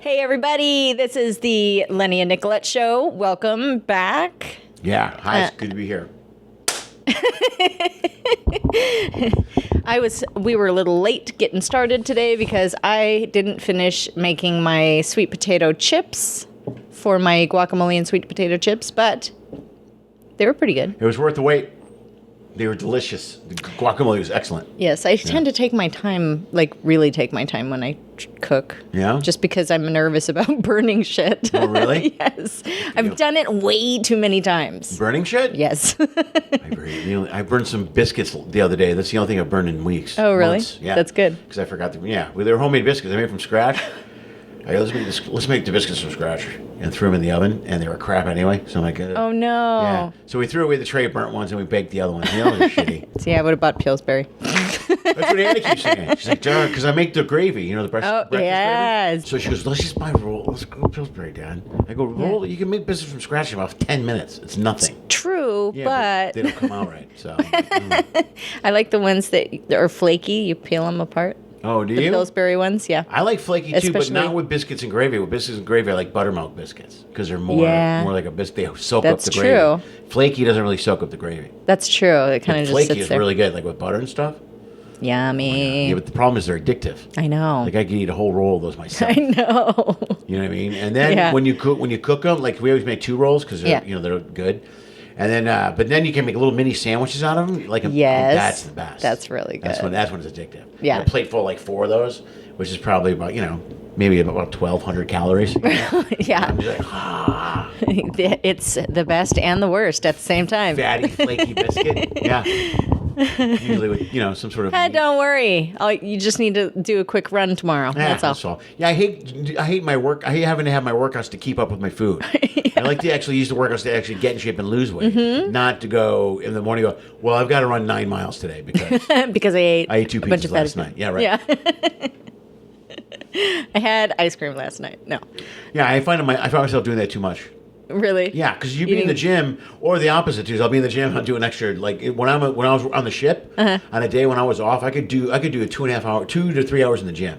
Hey, everybody. This is the Lenny and Nicolette show. Welcome back. Yeah. Hi, it's good to be here. We were a little late getting started today because I didn't finish making my sweet potato chips for my guacamole and sweet potato chips, but they were pretty good. It was worth the wait. They were delicious. The guacamole was excellent. Yes, I tend to take my time, like really take my time when I cook. Yeah? Just because I'm nervous about burning shit. Oh, really? Yes. I've done it way too many times. Burning shit? Yes. I burned some biscuits the other day. That's the only thing I've burned in weeks. Oh, really? Months. Yeah. That's good. Because I forgot to. Yeah. Well, they were homemade biscuits. I made from scratch. I go, let's make the biscuits from scratch, and threw them in the oven, and they were crap anyway. So I'm like, oh no. Yeah. So we threw away the tray of burnt ones, and we baked the other ones. The other ones are shitty. See, I would have bought Pillsbury. That's what Anna keeps saying. She's like, John, because I make the gravy, the breakfast yes. gravy. So she goes, let's just buy roll. Let's go Pillsbury, Dad. I go, roll. You can make biscuits from scratch in about 10 minutes. It's nothing. True, Yeah, but they don't come out right. So I like the ones that are flaky. You peel them apart. Oh, do the you? Pillsbury ones, yeah. I like flaky too, Especially, but not with biscuits and gravy. With biscuits and gravy, I like buttermilk biscuits because they're more like a biscuit. They soak up the gravy. That's true. Flaky doesn't really soak up the gravy. That's true. It kind of just sits there. Flaky is really good, like with butter and stuff. Yummy. Yeah, but the problem is they're addictive. I know. Like I could eat a whole roll of those myself. I know. You know what I mean? And then when you cook them, like we always make 2 rolls because they're good. And then, but then you can make little mini sandwiches out of them. Like that's the best. That's really good. That's when it's addictive. Yeah. A plate full, like 4 of those, which is probably about maybe about 1,200 calories. Yeah. I'm just like, It's the best and the worst at the same time. Fatty, flaky biscuit. Yeah. Usually with some sort of. Don't worry. You just need to do a quick run tomorrow. That's all. Yeah, I hate my work. I hate having to have my workouts to keep up with my food. I like to actually use the workouts to actually get in shape and lose weight, not to go in the morning. Well, I've got to run 9 miles today because because I ate 2 pizzas last night. Yeah, right. Yeah. I had ice cream last night. No. Yeah, I find myself doing that too much. Really? Yeah, because you'd be in the gym, or the opposite too. I'll be in the gym. I'll do an extra. Like when I was on the ship on a day when I was off, I could do a 2.5 hour, 2 to 3 hours in the gym.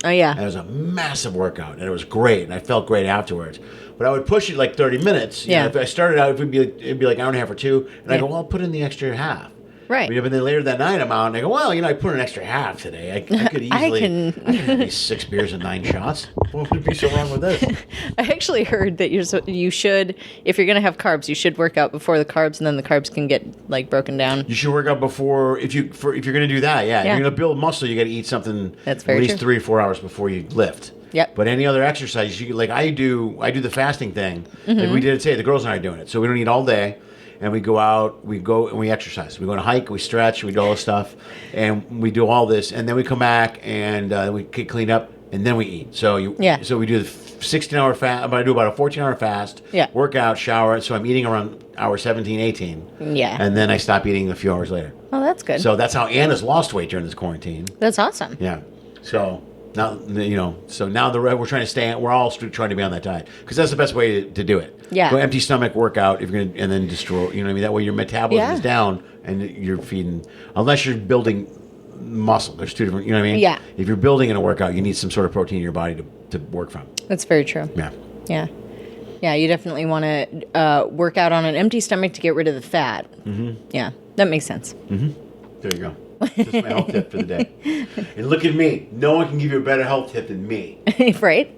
Oh yeah. And it was a massive workout, and it was great, and I felt great afterwards. But I would push it like 30 minutes. Yeah. If I started out, it'd be like an hour and a half or 2, and I go, well, I'll put in the extra half. Right. But then later that night, I'm out, and I go, well, I put an extra half today. I could easily. I can have these 6 beers and 9 shots. What would be so wrong with this? I actually heard that you should, if you're going to have carbs, you should work out before the carbs, and then the carbs can get like broken down. You should work out before if you're going to do that. Yeah. If you're going to build muscle, you got to eat something at least 3 or 4 hours before you lift. Yep. But any other exercise, I do the fasting thing. Like we did it today. The girls and I are doing it, so we don't eat all day. And we go out, we go and we exercise. We go on a hike, we stretch, we do all this stuff, and we do all this, and then we come back and we clean up, and then we eat. So we do the 16-hour fast. I do about a 14-hour fast. Yeah. Work out, shower. So I'm eating around hour 17, 18. Yeah. And then I stop eating a few hours later. Oh, that's good. So that's how Anna's lost weight during this quarantine. That's awesome. Yeah. So. Now we're trying to stay. We're all trying to be on that diet because that's the best way to do it. Yeah. Go empty stomach workout if you're gonna, and then destroy. You know what I mean? That way your metabolism is down and you're feeding. Unless you're building muscle, there's 2 different. You know what I mean? Yeah. If you're building in a workout, you need some sort of protein in your body to work from. That's very true. Yeah. Yeah. Yeah. You definitely want to work out on an empty stomach to get rid of the fat. Mm-hmm. Yeah, that makes sense. Mm-hmm. There you go. That's my health tip for the day. And look at me. No one can give you a better health tip than me. Right?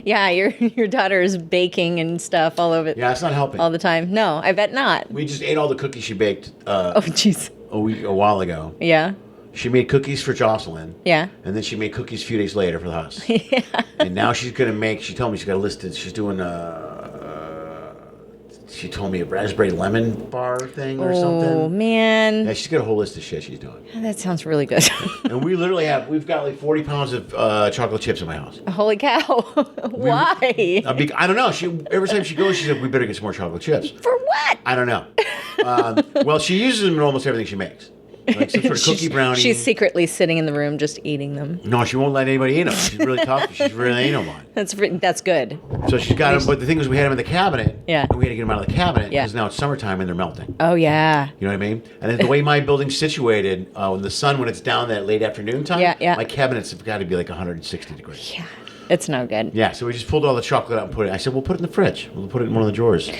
Yeah, your daughter is baking and stuff all over. Yeah, it's not helping. All the time. No, I bet not. We just ate all the cookies she baked. Oh, jeez. A while ago. Yeah. She made cookies for Jocelyn. Yeah. And then she made cookies a few days later for the house. Yeah. And now she's going to make, she told me she's got a listed, she's doing she told me a raspberry lemon bar thing or something. Oh, man. Yeah, she's got a whole list of shit she's doing. That sounds really good. And we've got like 40 pounds of chocolate chips in my house. Holy cow. Why? I don't know. Every time she goes, she said, we better get some more chocolate chips. For what? I don't know. Well, she uses them in almost everything she makes. like some sort of cookie brownie. She's secretly sitting in the room just eating them. No, she won't let anybody eat them. She's really tough. She's really anal one. That's good. So she's got them, but the thing is, we had them in the cabinet. Yeah. And we had to get them out of the cabinet Yeah. because now it's summertime and they're melting. Oh yeah. You know what I mean? And then the way my building's situated, when the sun, when it's down that late afternoon time, Yeah. my cabinets have got to be like 160 degrees. Yeah. It's no good. Yeah, so we just pulled all the chocolate out and put it. I said, we'll put it in the fridge. We'll put it in one of the drawers.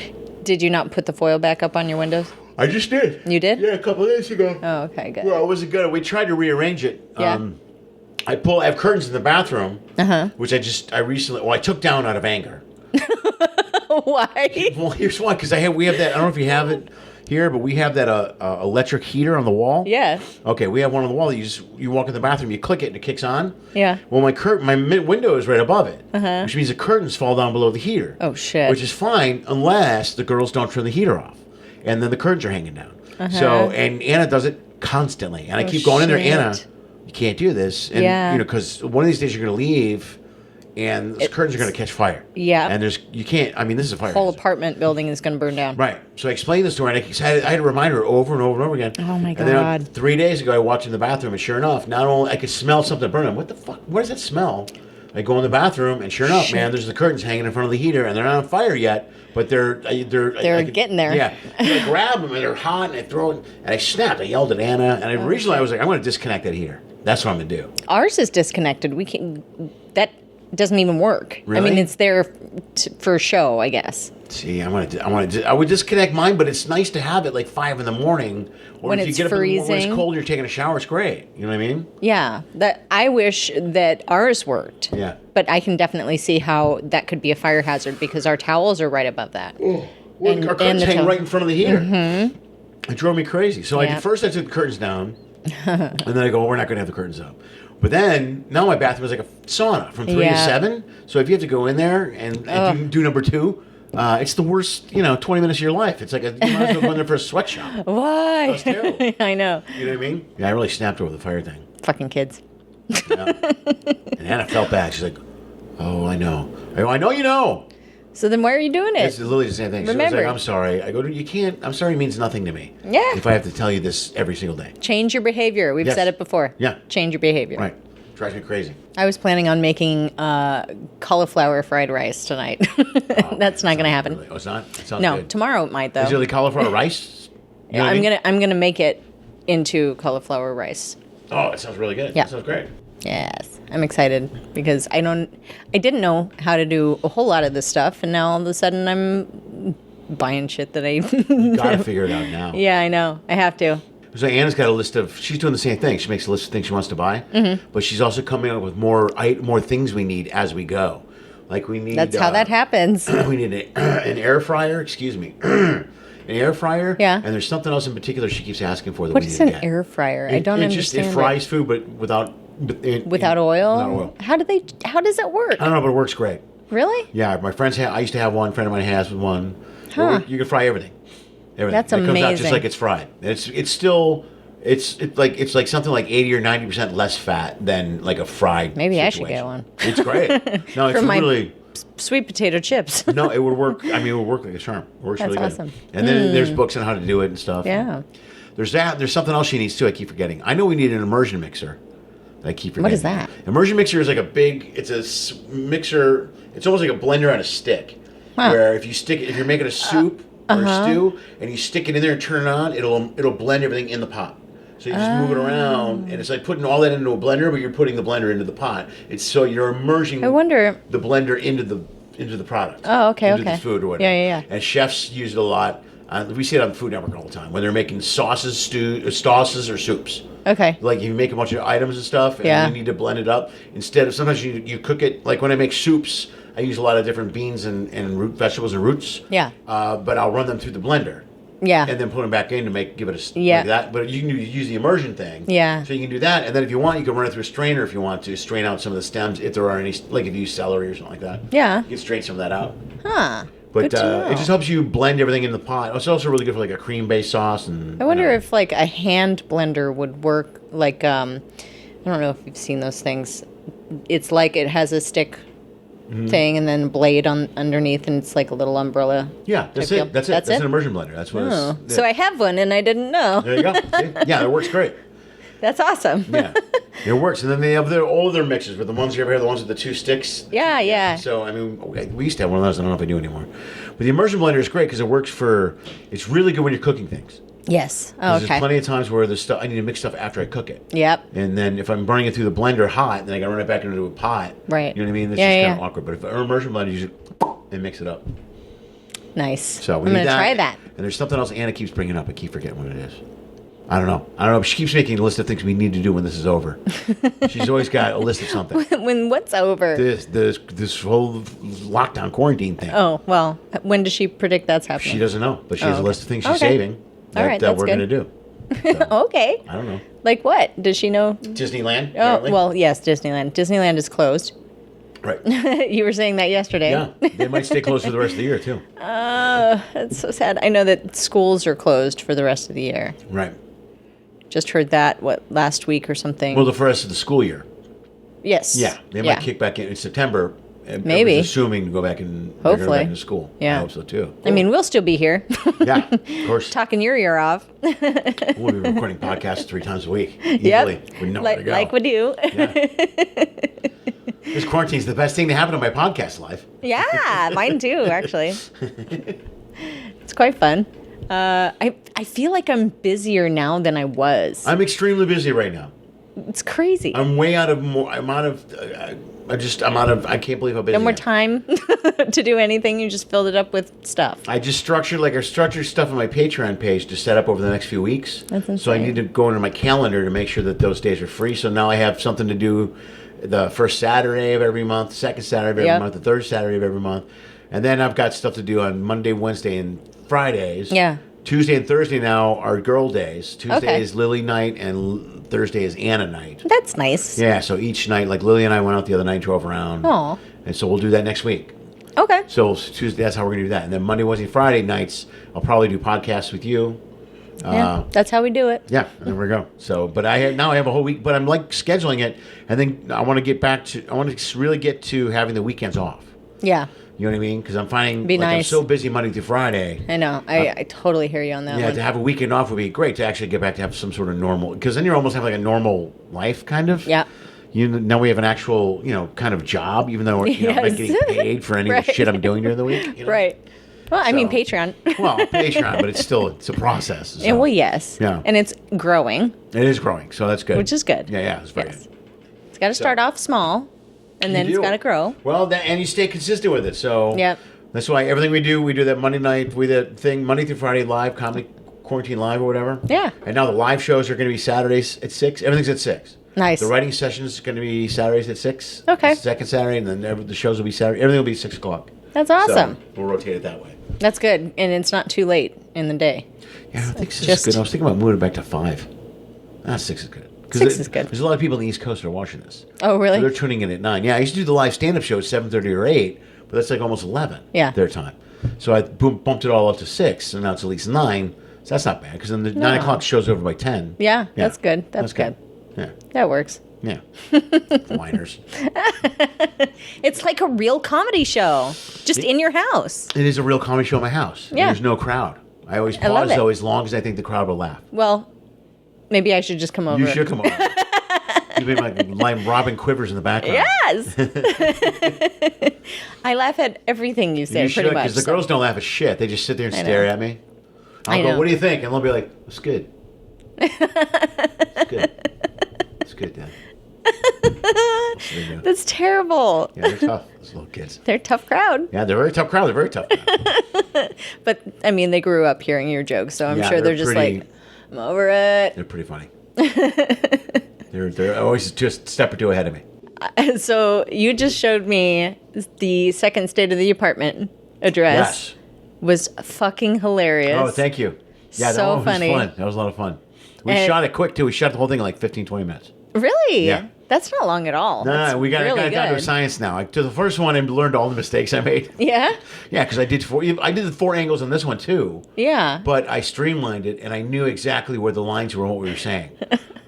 Did you not put the foil back up on your windows? I just did. You did? Yeah, a couple of days ago. Oh, okay, good. Well, it wasn't good. We tried to rearrange it. Yeah. I have curtains in the bathroom, which I took down out of anger. Why? Well, here's why. Because we have that. I don't know if you have it here, but we have that electric heater on the wall. Yeah. Okay, we have one on the wall that you walk in the bathroom, you click it, and it kicks on. Yeah. Well, my window is right above it, which means the curtains fall down below the heater. Oh, shit. Which is fine unless the girls don't turn the heater off, and then the curtains are hanging down. So, and Anna does it constantly, and I keep going in there, Anna, you can't do this, and because one of these days you're going to leave. And the curtains are going to catch fire. Yeah. And you can't, I mean, this is a fire. The whole apartment building is going to burn down. Right. So I explained this to her, and I had to remind her over and over and over again. Oh, my And then God. 3 days ago, I walked in the bathroom, and sure enough, not only I could smell something burning. What the fuck? What does that smell? I go in the bathroom, and sure enough, man, there's the curtains hanging in front of the heater, and they're not on fire yet, but they're getting there. Yeah. And I grab them, and they're hot, and I throw it, and I snapped. I yelled at Anna, and originally I was like, I'm going to disconnect that heater. That's what I'm going to do. Ours is disconnected. That doesn't even work. Really? I mean, it's there for show, I guess. See, I would disconnect mine, but it's nice to have it like 5 in the morning, or When if you it's get up when it's freezing. cold and you're taking a shower, it's great. You know what I mean? Yeah, I wish that ours worked. Yeah. But I can definitely see how that could be a fire hazard because our towels are right above that. Oh, well, our curtains hang right in front of the heater. Mm-hmm. It drove me crazy. So first I took the curtains down, and then I go, well, we're not going to have the curtains up. But then, now my bathroom is like a sauna from 3 to 7. So if you have to go in there and do number 2, it's the worst, 20 minutes of your life. It's like you might as well go in there for a sweatshop. Why? That's terrible. I know. You know what I mean? Yeah, I really snapped over the fire thing. Fucking kids. Yeah. And Anna felt bad. She's like, oh, I know. I go, I know you know. So then why are you doing it? It's literally the same thing. She was Remember. like, I'm sorry. I go, you can't. I'm sorry means nothing to me. Yeah. If I have to tell you this every single day. Change your behavior. We've Yes. said it before. Yeah. Change your behavior. Right. Drives me crazy. I was planning on making cauliflower fried rice tonight. That's not going to happen. Really? Oh, it's not? It sounds No, good. tomorrow it might though. Is it like cauliflower rice? You know what I mean? I'm gonna make it into cauliflower rice. Oh, it sounds really good. Yeah. That sounds great. Yes, I'm excited because I didn't know how to do a whole lot of this stuff, and now all of a sudden I'm buying shit that I. You gotta figure it out now. Yeah, I know. I have to. So Anna's got a list of. She's doing the same thing. She makes a list of things she wants to buy, but she's also coming up with more things we need as we go. Like we need. That's how that happens. We need an air fryer. Excuse me. An air fryer. Yeah. And there's something else in particular she keeps asking for that What we is need an to get. air fryer? I don't understand. It fries food, but without Without oil. Without oil. How does it work? I don't know, but it works great. Really? Yeah, my friends. I used to have one. A friend of mine has one. Huh. You can fry everything. Everything. That's it comes out just amazing. like it's fried. It's still. It's like something like 80 or 90% less fat than like a fried. Maybe I situation. should get one. It's great. No, it's For my really. sweet potato chips. No, it would work. I mean, it would work like a charm. It works That's really awesome. good. And then there's books on how to do it and stuff. Yeah. There's that. There's something else she needs too. I keep forgetting. I know we need an immersion mixer. I keep forgetting. What is that? Immersion mixer is like a big. It's a mixer. It's almost like a blender on a stick. Huh. Where if you're making a soup or a stew and you stick it in there and turn it on, it'll blend everything in the pot. So you just move it around, and it's like putting all that into a blender, but you're putting the blender into the pot. It's so you're immersing. I wonder. The blender into the product. Oh, okay, into okay. the food or whatever. Yeah. And chefs use it a lot. We see it on the Food Network all the time when they're making sauces or soups. Okay. Like you make a bunch of items and stuff, and Yeah. you need to blend it up. Instead of sometimes you cook it. Like when I make soups, I use a lot of different beans and root vegetables and roots. Yeah. But I'll run them through the blender. Yeah. And then put them back in to give it Yeah. like that. But you can use the immersion thing. Yeah. So you can do that, and then if you want, you can run it through a strainer if you want to strain out some of the stems if there are any. Like if you use celery or something like that. Yeah. You can strain some of that out. Huh. But Good to know. it just helps you blend everything in the pot. It's also really good for like a cream-based sauce. And I wonder if like a hand blender would work. Like I don't know if you've seen those things. It's like it has a stick thing, and then a blade on underneath, and it's like a little umbrella. Yeah, that's type it. deal. That's it. That's That's it? an immersion blender. That's what Oh. it's. So I have one, and I didn't know. There you go. See? Yeah, it works great. That's awesome. Yeah, it works. And then they have their older mixers, with the ones you ever hear, the ones with the 2 sticks. Yeah. So, I mean, we used to have one of those. I don't know if I do anymore. But the immersion blender is great because it works for, it's really good when you're cooking things. Yes. Oh, 'Cause okay. There's plenty of times where the stuff, I need to mix stuff after I cook it. Yep. And then if I'm burning it through the blender hot, then I got to run it back into a pot. Right. You know what I mean? That's Yeah, just kind of awkward. But if an immersion blender, you just and mix it up. Nice. So I'm going to try that. And there's something else Anna keeps bringing up. I keep forgetting what it is. I don't know. She keeps making a list of things we need to do when this is over. She's always got a list of something. When what's over? This whole lockdown quarantine thing. Oh, well, when does she predict that's happening? She doesn't know, but she has a okay. list of things she's Okay. saving that that's we're going to good. do. So, Okay. I don't know. Like what? Does she know? Disneyland? Oh, apparently? well, yes, Disneyland. Disneyland is closed. Right. You were saying that yesterday. Yeah. They might stay closed for the rest of the year, too. That's so sad. I know that schools are closed for the rest of the year. Right. Just heard that, last week or something? Well, the rest of the school year. Yes. Yeah. They might kick back in September. Maybe. I was assuming to go back and Hopefully. go back into school. Yeah. I hope so, too. I mean, we'll still be here. Yeah, of course. Talking your ear off. We'll be recording podcasts 3 times a week. Easily. We know where to go. Like we do. Yeah. This quarantine's the best thing to happen to my podcast life. Yeah, mine too, actually. It's quite fun. I feel like I'm busier now than I was. I'm extremely busy right now. It's crazy. I'm way out of I can't believe how busy No more I am. time to do anything. You just filled it up with stuff. I just structured stuff on my Patreon page to set up over the next few weeks. That's So I insane. need to go into my calendar to make sure that those days are free. So now I have something to do the first Saturday of every month, second Saturday of every Yep. month, the third Saturday of every month. And then I've got stuff to do on Monday, Wednesday, and Fridays. Yeah. Tuesday and Thursday now are girl days. Tuesday Okay. is Lily night, and Thursday is Anna night. That's nice. Yeah, so each night, like Lily and I went out the other night and drove around. Aw. And so we'll do that next week. Okay. So Tuesday, that's how we're going to do that. And then Monday, Wednesday, Friday nights, I'll probably do podcasts with you. Yeah, that's how we do it. Yeah, and there we go. So, but I have a whole week, but I'm like scheduling it. And then I want to really get to having the weekends off. Yeah, You know what I mean? Because I'm finding Be like I'm nice. so busy Monday through Friday. I know. I totally hear you on that Yeah, one. to have a weekend off would be great to actually get back to have some sort of normal, because then you're almost having like a normal life, kind of. Yeah. Now we have an actual, kind of job, even though I'm not Yes. getting paid for any of the Right. shit I'm doing during the week. Right. Well, I mean So- Patreon. Well, Patreon, but it's a process. So. And well, yes. Yeah. And it's growing, It is growing, so that's good. which is good. Yeah, it's very Yes. good. It's got to start off small, and then You it's do. got to grow. Well, and you stay consistent with it. So Yep. that's why everything we do that Monday night, that thing Monday through Friday live, comedy quarantine live or whatever. Yeah. And now the live shows are going to be Saturdays at 6. Everything's at 6. Nice. The writing sessions is going to be Saturdays at 6. Okay. Second Saturday, and then the shows will be Saturday. Everything will be 6 o'clock. That's awesome. So we'll rotate it that way. That's good, and it's not too late in the day. Yeah, I think 6 is Just- good. I was thinking about moving it back to 5. 6 is good. 'Cause 6 is good. There's a lot of people on the East Coast that are watching this. Oh, really? So they're tuning in at 9. Yeah, I used to do the live stand-up show at 7:30 or 8, but that's like almost 11 Yeah. their time. So I bumped it all up to 6, and now it's at least 9. So that's not bad, because then the 9 o'clock show's over by 10. Yeah, that's good. That's good. Yeah, That works. yeah. Whiners. It's like a real comedy show, just in your house. It is a real comedy show in my house. Yeah. There's no crowd. I always I love pause, it. though, as long as I think the crowd will laugh. Well, maybe I should just come over. You should come over. You'd be like Robin Quivers in the background. Yes. I laugh at everything you say, You should, pretty much. because the so- girls don't laugh at shit. They just sit there and I stare know. at me. I I'll go, know. what do you think? And they'll be like, it's good. It's good. It's good, Dad. That's what they do. That's terrible. Yeah, they're tough, those little kids. They're a tough crowd. Yeah, they're a very tough crowd. They're very tough. But, I mean, they grew up hearing your jokes, so I'm Yeah, sure they're they're just pretty- like, I'm over it. They're pretty funny. They're always just a step or two ahead of me. So you just showed me the second state of the apartment address. Yes. Was fucking hilarious. Oh, thank you. Yeah, So that one was funny. fun. That was a lot of fun. We And- shot it quick, too. We shot the whole thing in like 15, 20 minutes. Really? Yeah. That's not long at all. That's No, we got really it down to good. science now. To the first one, I learned all the mistakes I made. Yeah? Yeah, because I did the 4 angles on this one, too. Yeah. But I streamlined it, and I knew exactly where the lines were and what we were saying.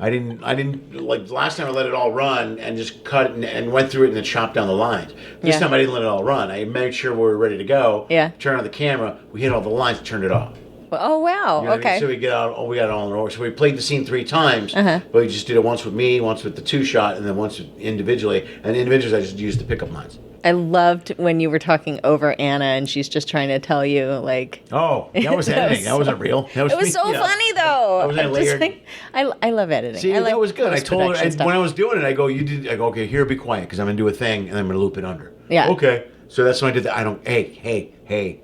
I didn't like last time I let it all run and just cut it and went through it and then chopped down the lines. This time I didn't let it all run. I made sure we were ready to go. Yeah. Turned on the camera. We hit all the lines and turned it off. Oh, wow. You know what I Okay. mean? So we got it all in order. So we played the scene 3 times, but we just did it once with me, once with the 2-shot, and then once individually. And individuals I just used the pickup lines. I loved when you were talking over Anna and she's just trying to tell you, like... Oh, that was editing. That wasn't real. That was It was me. so funny, though. I was layered. Like, I love editing. See, I like that was good. I told her post-production stuff. when I was doing it. I go, okay, here, be quiet, because I'm gonna do a thing, and I'm gonna loop it under. Yeah. Okay. So that's when I did that. I don't. Hey. I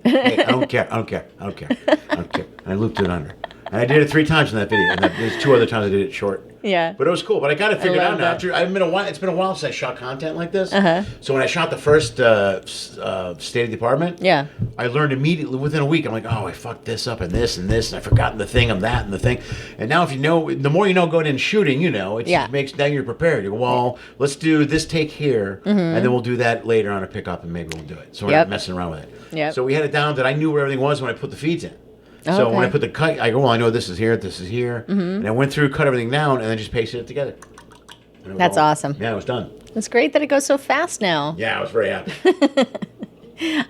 don't care. And I looped it under, and I did it 3 times in that video. And there's 2 other times I did it short. Yeah. But it was cool. But I got it figured out now. that. It's been a while since I shot content like this. So when I shot the first State of the Apartment, Yeah. I learned immediately within a week. I'm like, oh, I fucked this up and this, and I've forgotten the thing, that, and the thing. And now if you know, the more you know going in shooting, it makes, now you're prepared. You go, well, let's do this take here, and then we'll do that later on a pickup, and maybe we'll do it. So we're not messing around with it. Yep. So we had it down that I knew where everything was when I put the feeds in. So when I put the cut, I go, well, I know this is here, and I went through, cut everything down, and then just pasted it together. That's awesome. Yeah, it was done. It's great that it goes so fast now. Yeah, I was very happy.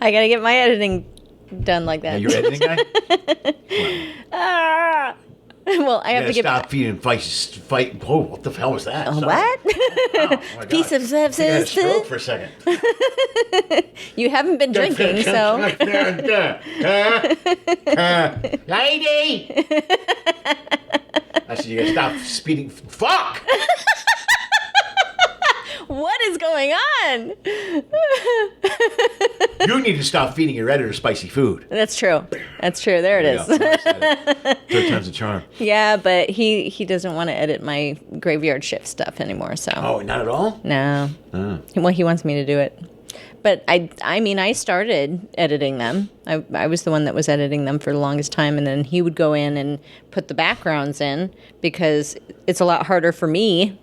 I got to get my editing done like that. Yeah, you're editing guy? Well, I have to get... stop feeding fight. Whoa, what the hell was that? Sorry. What? Oh, my Piece God. of I had a stroke for a second. You haven't been drinking, so... Lady! I said, you gotta stop speeding. Fuck! What is going on? You need to stop feeding your editor spicy food. That's true. There it is. Third time's a charm. Yeah, but he doesn't want to edit my graveyard shift stuff anymore, so... Oh, not at all? No. Well, he wants me to do it. But I started editing them. I was the one that was editing them for the longest time, and then he would go in and put the backgrounds in because it's a lot harder for me,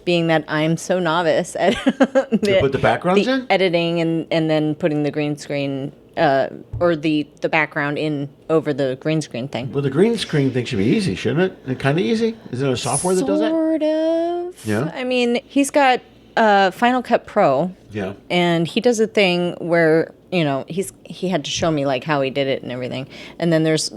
being that I'm so novice at put the backgrounds in? Editing and then putting the green screen or the background in over the green screen thing. Well, the green screen thing should be easy, shouldn't it? Kind of easy? Is there a software that does that? Sort of. Yeah. I mean, he's got Final Cut Pro. Yeah. And he does a thing where, he had to show me like how he did it and everything. And then there's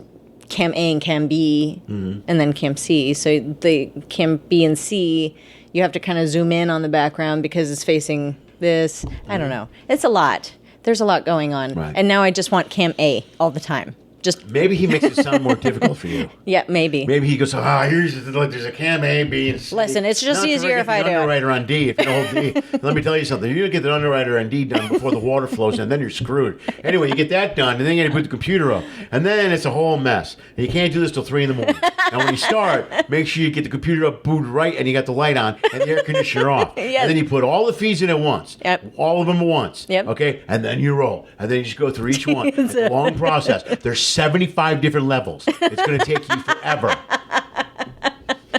Cam A and Cam B and then Cam C. So the Cam B and C, you have to kind of zoom in on the background because it's facing this. I don't know. It's a lot. There's a lot going on. Right. And now I just want Cam A all the time. Just maybe he makes it sound more difficult for you. Yeah, maybe. Maybe he goes, there's a Cam A, B, and C. Listen, it's just easier if I do it. Underwriter on D. If you don't hold D, let me tell you something. You get the underwriter on D done before the water flows, and then you're screwed. Anyway, you get that done, and then you got to put the computer up, and then it's a whole mess. And you can't do this till 3 a.m. And when you start, make sure you get the computer up, booted right, and you got the light on and the air conditioner off. Yes. And then you put all the feeds in at once. Yep. All of them at once. Yep. Okay, and then you roll, and then you just go through each one. It's a long process. There's 75 different levels. It's going to take you forever.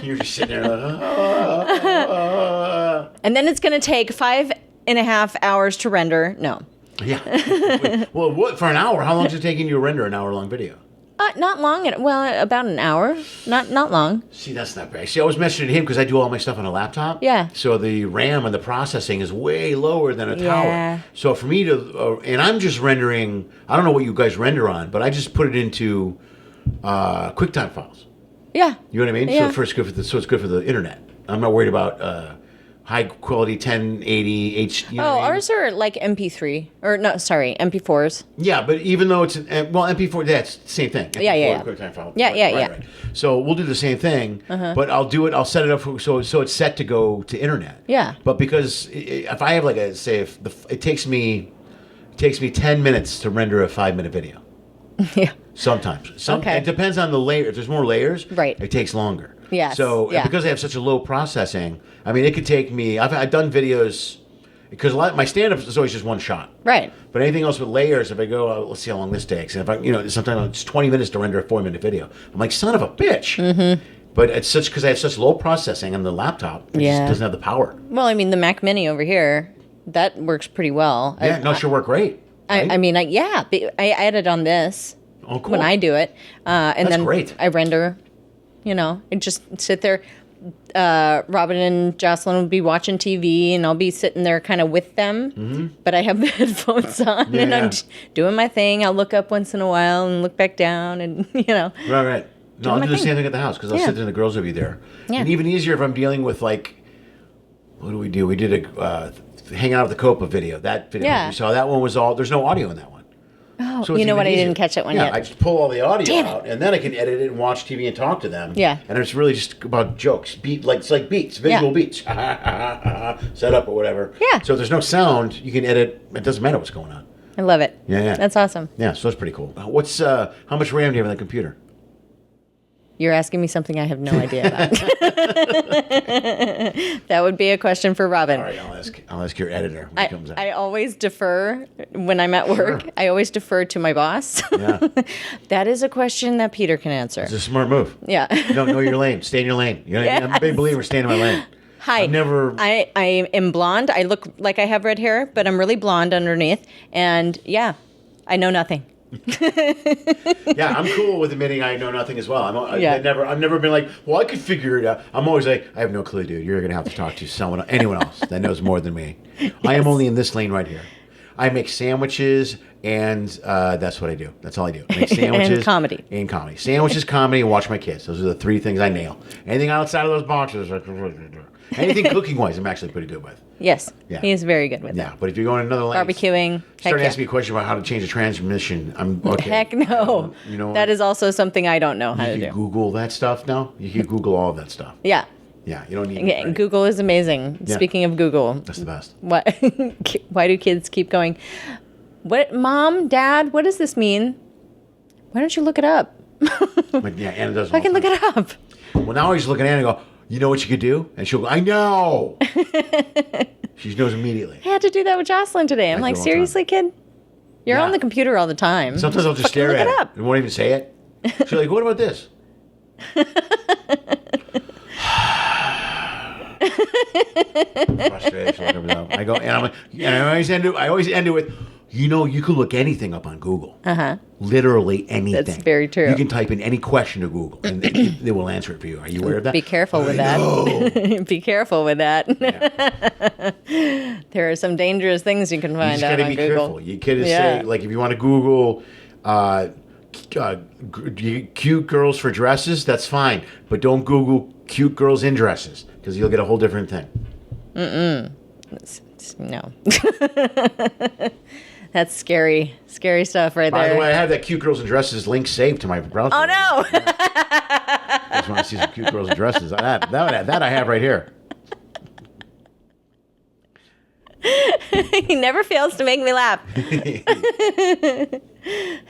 You're just sitting there like, And then it's going to take 5.5 hours to render. No. Yeah. Wait, well, what, for an hour? How long is it taking you to render an hour-long video? Not long. Well, about an hour. Not long. See, that's not bad. See, I was mentioning to him because I do all my stuff on a laptop. Yeah. So the RAM and the processing is way lower than a Yeah. tower. So for me to, and I'm just rendering, I don't know what you guys render on, but I just put it into QuickTime files. Yeah. You know what I mean? Yeah. So it's good for the internet. I'm not worried about high quality 1080 H. You know what I mean? Ours are like MP3 or no, sorry, MP4s. Yeah, but even though it's MP4, that's the same thing. MP4, Yeah. QuickTime file. Yeah. Right. So we'll do the same thing, but I'll set it up so it's set to go to internet. Yeah. But because if I have it takes me 10 minutes to render a 5-minute video. Yeah. Sometimes. Okay. It depends on the layer. If there's more layers, Right. it takes longer. Yes, So yeah. because I have such a low processing, I mean, it could take me. I've done videos because my stand-up is always just one shot. Right. But anything else with layers, if I go, let's see how long this takes. And if sometimes it's 20 minutes to render a 4-minute video. I'm like, son of a bitch. Mm-hmm. But it's because I have such low processing on the laptop. It just doesn't have the power. Well, I mean, the Mac Mini over here, that works pretty well. Yeah, should work great. Right? I edit on this. Oh, cool. When I do it. And That's then great. I render, and just sit there. Robin and Jocelyn will be watching TV, and I'll be sitting there kind of with them. But I have the headphones on, and I'm doing my thing. I'll look up once in a while and look back down, and Right. No, I'll do the same thing at the house because I'll sit there and the girls will be there. Yeah. And even easier if I'm dealing with like, what do? We did a hang out at the Copa video. That video you saw, that one was all. There's no audio in that one. Oh, so you know what? I didn't catch that one yet. I just pull all the audio out, and then I can edit it and watch TV and talk to them. Yeah. And it's really just about jokes, it's like beats, visual beats, set up or whatever. Yeah. So if there's no sound, you can edit. It doesn't matter what's going on. I love it. Yeah. That's awesome. Yeah, so it's pretty cool. What's how much RAM do you have on the computer? You're asking me something I have no idea about. That would be a question for Robin. All right, I'll ask your editor when he comes out. I always defer when I'm at work. Sure. I always defer to my boss. Yeah. That is a question that Peter can answer. It's a smart move. Yeah. Know your lane. Stay in your lane. I'm a big believer. Stay in my lane. Hi. I am blonde. I look like I have red hair, but I'm really blonde underneath. And I know nothing. Yeah, I'm cool with admitting I know nothing as well. I've never been like, well, I could figure it out. I'm always like, I have no clue, dude. You're gonna have to talk to anyone else that knows more than me. Yes. I am only in this lane right here. I make sandwiches, and that's what I do. That's all I do. I make sandwiches and comedy. Sandwiches, comedy, and watch my kids. Those are the three things I nail. Anything outside of those boxes, anything cooking wise, I'm actually pretty good with. Yes, he is very good with that. Yeah, but if you're going another lane, barbecuing, start asking me a question about how to change a transmission, I'm okay. Heck no. That is also something I don't know how to do. You can Google that stuff now. You can Google all of that stuff. Yeah. Yeah, you don't need Google is amazing. Yeah. Speaking of Google. That's the best. What? Why do kids keep going, what, Mom, Dad, what does this mean? Why don't you look it up? Anna does. I can look it up. Well, now I just look at Anna and go, you know what you could do? And she'll go, I know. She knows immediately. I had to do that with Jocelyn today. I'm like, seriously, kid? You're on the computer all the time. Sometimes I'll just stare at it. And won't even say it. She's like, what about this? Frustration. I go, and I'm like, and I always end it with, you can look anything up on Google. Literally anything. That's very true. You can type in any question to Google, and they will answer it for you. Are you aware of that? Be careful with that. Be careful with that. Yeah. There are some dangerous things you can find out on Google. You just got to be careful. You could say, like, if you want to Google cute girls for dresses, that's fine. But don't Google cute girls in dresses, because you'll get a whole different thing. No. That's scary stuff right there. By the way, I have that cute girls in dresses link saved to my browser. Oh, no. I just want to see some cute girls in dresses. That I have right here. He never fails to make me laugh. I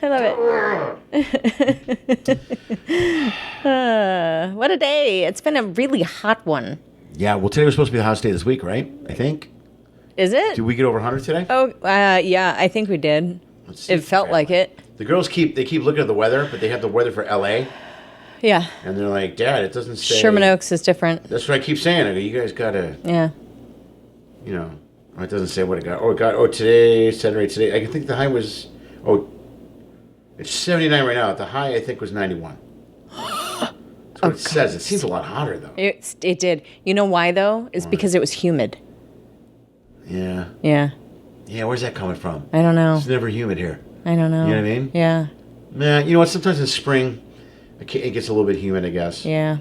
love it. What a day. It's been a really hot one. Yeah, well, today was supposed to be the hottest day this week, right? I think. Is it? Did we get over 100 today? Oh, yeah, I think we did. It felt like it. The girls keep looking at the weather, but they have the weather for LA. Yeah. And they're like, Dad, it doesn't say. Sherman Oaks is different. That's what I keep saying. I go, you guys gotta. Yeah. It doesn't say what it got. Today, Saturday, today. I think the high was. It's 79 right now. The high, I think, was 91. That's what it says. It seems a lot hotter, though. It did. You know why, though? It's because it was humid. Yeah. Yeah. Yeah, where's that coming from? I don't know. It's never humid here. I don't know. You know what I mean? Yeah. Nah, you know what? Sometimes in spring, it gets a little bit humid, I guess. Yeah.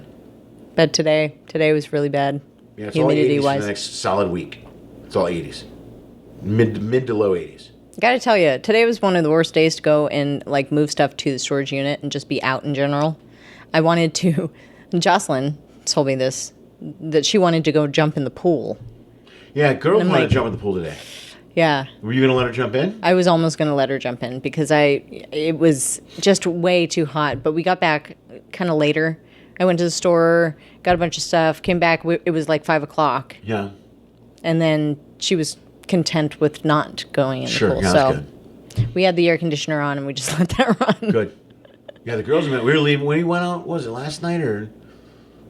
But today was really bad. Yeah, it's humidity all 80s for the next solid week. It's all 80s. Mid to low 80s. Gotta tell you, today was one of the worst days to go and like move stuff to the storage unit and just be out in general. I wanted to. Jocelyn told me this, that she wanted to go jump in the pool. Yeah, girls wanted to jump in the pool today. Yeah. Were you going to let her jump in? I was almost going to let her jump in because it was just way too hot. But we got back kind of later. I went to the store, got a bunch of stuff, came back. It was like 5 o'clock. Yeah. And then she was content with not going in the pool. Yeah, so that's good. We had the air conditioner on and we just let that run. Good. Yeah, the girls, we were leaving. When we went out, was it last night or...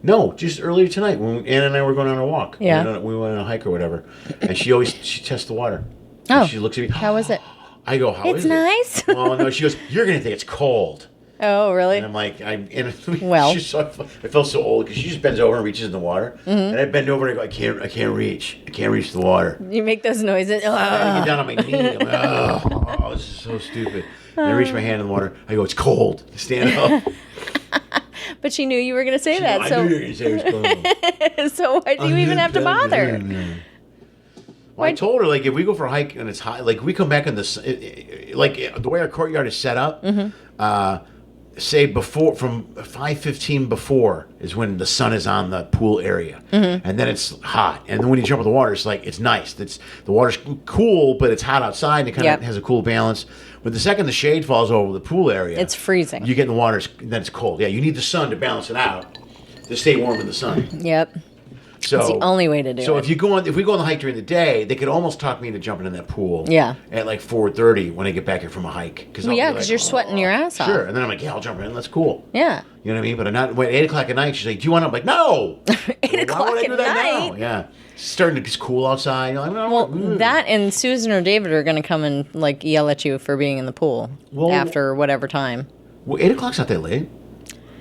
No, just earlier tonight when Anna and I were going on a walk. Yeah. We went on a hike or whatever. And she tests the water. Oh. She looks at me. How is it? I go, how is it? It's nice. Oh, no. She goes, you're going to think it's cold. Oh, really? And I'm like, Well. I felt so old because she just bends over and reaches in the water, and I bend over and I go, I can't reach the water. You make those noises. I get down on my knee. I'm like, oh, this is so stupid. And I reach my hand in the water. I go, it's cold. Stand up. But she knew you were going to say that. I So, knew you were going to say it was cold. so why do you even have to bother? Well, I told her, like, if we go for a hike and it's hot, like, we come back in like, the way our courtyard is set up, say from 5:15 before is when the sun is on the pool area, and then it's hot, and then when you jump in the water, it's like, it's nice. The water's cool, but it's hot outside, and it kind of has a cool balance. But the second the shade falls over the pool area, It's freezing. You get in the water, then it's cold. Yeah, you need the sun to balance it out, to stay warm in the sun. Yep. So It's the only way to do So it. if we go on the hike during the day, they could almost talk me into jumping in that pool. Yeah. At like 4:30 when I get back here from a hike. Well, yeah, because you're sweating your ass off. Sure, and then I'm like, yeah, I'll jump in. That's cool. Yeah. You know what I mean? But I'm not. Wait, 8:00 at night. She's like, do you want to? I'm like, no. 8 o'clock Why would I do at that night? now? Yeah. It's starting to get cool outside. You're like, Well, that and Susan or David are going to come and like yell at you for being in the pool after whatever time. Well, 8:00's not that late.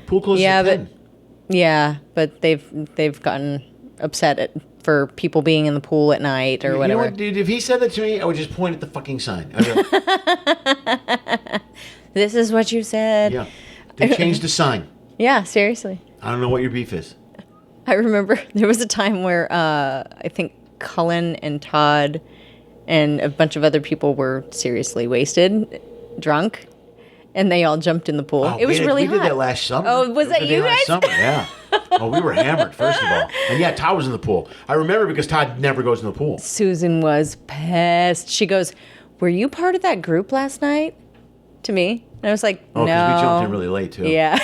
Pool closes at 10. But they've gotten upset for people being in the pool at night or whatever. You know what, dude? If he said that to me, I would just point at the fucking sign. I'd go, This is what you said. yeah. They changed the sign. Yeah, seriously. I don't know what your beef is. I remember there was a time where I think Cullen and Todd and a bunch of other people were seriously wasted, drunk, and they all jumped in the pool. Oh, it was really hot. We did that last summer. Oh, was that you last guys? Summer, yeah. Oh, we were hammered, first of all. And yeah, Todd was in the pool. I remember because Todd never goes in the pool. Susan was pissed. She goes, "Were you part of that group last night?" To me. And I was like, Oh, no. because we jumped in really late, too. Yeah.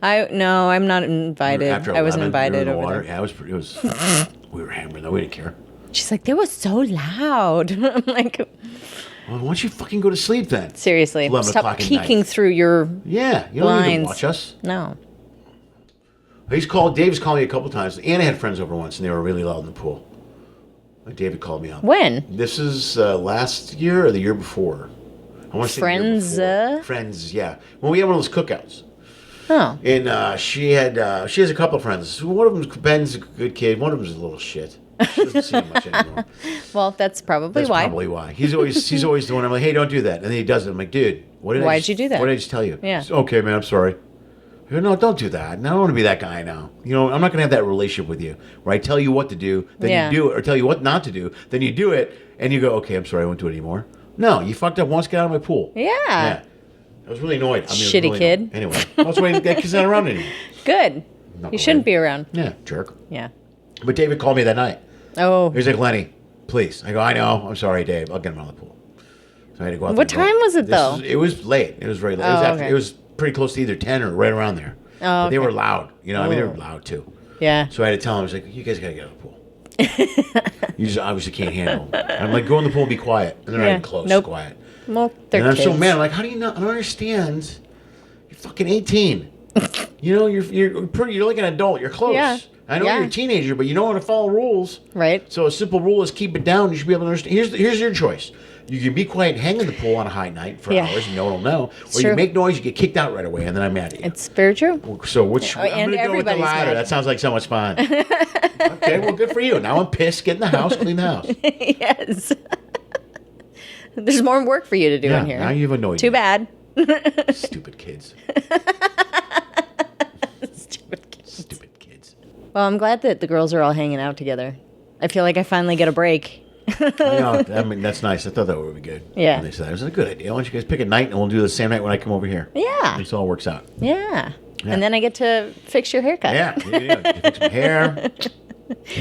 I'm not invited. After I wasn't 11, invited we were in the over water. there. Yeah, it was we were hammered, though. We didn't care. She's like, they were so loud. I'm like, Well, why don't you fucking go to sleep then? seriously, 11 stop o'clock at peeking night. through your Yeah, you don't need to blinds. watch us. No. Dave's called me a couple times. Anna had friends over once, and they were really loud in the pool. David called me up. When? This is last year or the year before. I want to say Friends, the year before. Friends, yeah. When we had one of those cookouts. Oh. And she has a couple of friends. One of them's Ben's a good kid. One of them's a little shit. She doesn't see him much anymore. Well, that's probably That's why. probably why. He's always the one. I'm like, hey, don't do that. And then he does it. I'm like, dude, Why'd you do that? What did I just tell you? Yeah. He's, okay, man, I'm sorry. I go, no, don't do that. And I don't want to be that guy now. You know, I'm not going to have that relationship with you where I tell you what to do, then you do it, or tell you what not to do, then you do it, and you go, okay, I'm sorry, I won't do it anymore. No, you fucked up once, get out of my pool. Yeah. I was really annoyed. Shitty kid. Anyway, that's why that kid's not around anymore. Good. Not You shouldn't around. be around. Yeah, jerk. Yeah. But David called me that night. Oh. He was like, Lenny, please. I go, I know. I'm sorry, Dave. I'll get him out of the pool. So I had to go out What there and time was it, This though? It was late. It was very late. Oh, okay. It was pretty close to either 10 or right around there. Oh, But they okay. were loud. You know, I mean, they were Oh. loud, too. Yeah. So I had to tell him, I was like, you guys got to get out of the pool. You just obviously can't handle it. I'm like, go in the pool and be quiet. And they're not Yeah. even close. Nope. Quiet. Well, they're And I'm kids. so mad. I'm like, how do you not? I don't understand. You're fucking 18. You know, you're like an adult. You're close. Yeah. I know Yeah. you're a teenager, but you know how to follow rules. Right. So a simple rule is keep it down. You should be able to understand. Here's your choice. You can be quiet, hang in the pool on a high night for Yeah. hours, and no one will know. It's Or true. you make noise, you get kicked out right away, and then I'm mad at you. It's very true. So which Oh, I'm and going to go with the everybody's latter. mad. That sounds like so much fun. Okay, well, good for you. Now I'm pissed. Get in the house, clean the house. Yes. There's more work for you to do Yeah, in here. now you've annoyed Too me. bad. Stupid kids. Stupid kids. Stupid kids. Well, I'm glad that the girls are all hanging out together. I feel like I finally get a break. I know. I mean, that's nice. I thought that would be good. Yeah. When they said that. It was a good idea. Why don't you guys pick a night and we'll do the same night when I come over here? Yeah. This all works out. Yeah. Yeah. And then I get to fix your haircut. Yeah. You can fix my hair.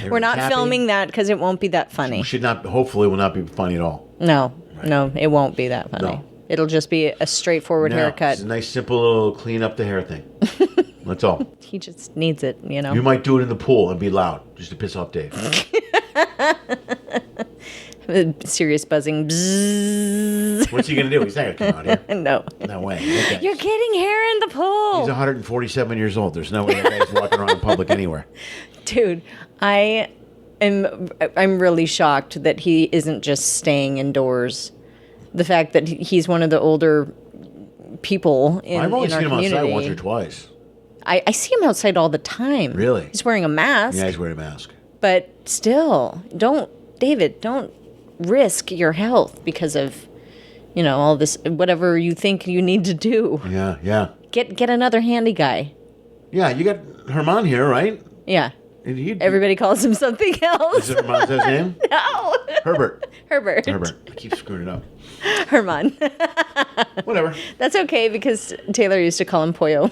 We're not Happy. filming that because it won't be that funny. Should not. Hopefully, will not be funny at all. No, no, it won't be that funny. No. It'll just be a straightforward No, haircut. It's a nice, simple little clean up the hair thing. That's all. He just needs it, you know. You might do it in the pool and be loud just to piss off Dave. Serious buzzing. Bzzz. What's he gonna do? He's not gonna come out here. No. No way. Okay. You're getting hair in the pool. He's 147 years old. There's no way that guy's walking around in public anywhere. Dude, I'm really shocked that he isn't just staying indoors. The fact that he's one of the older people in, I've only in our seen him community. outside once or twice. I see him outside all the time. Really? He's wearing a mask. Yeah, he's wearing a mask. But still, don't risk your health because of, all this, whatever you think you need to do. Yeah. Get another handy guy. Yeah, you got Herman here, right? Yeah. Everybody calls him something else. Is it Herman's his name? No. Herbert. Herbert. I keep screwing it up. Herman. Whatever. That's okay because Taylor used to call him Pollo.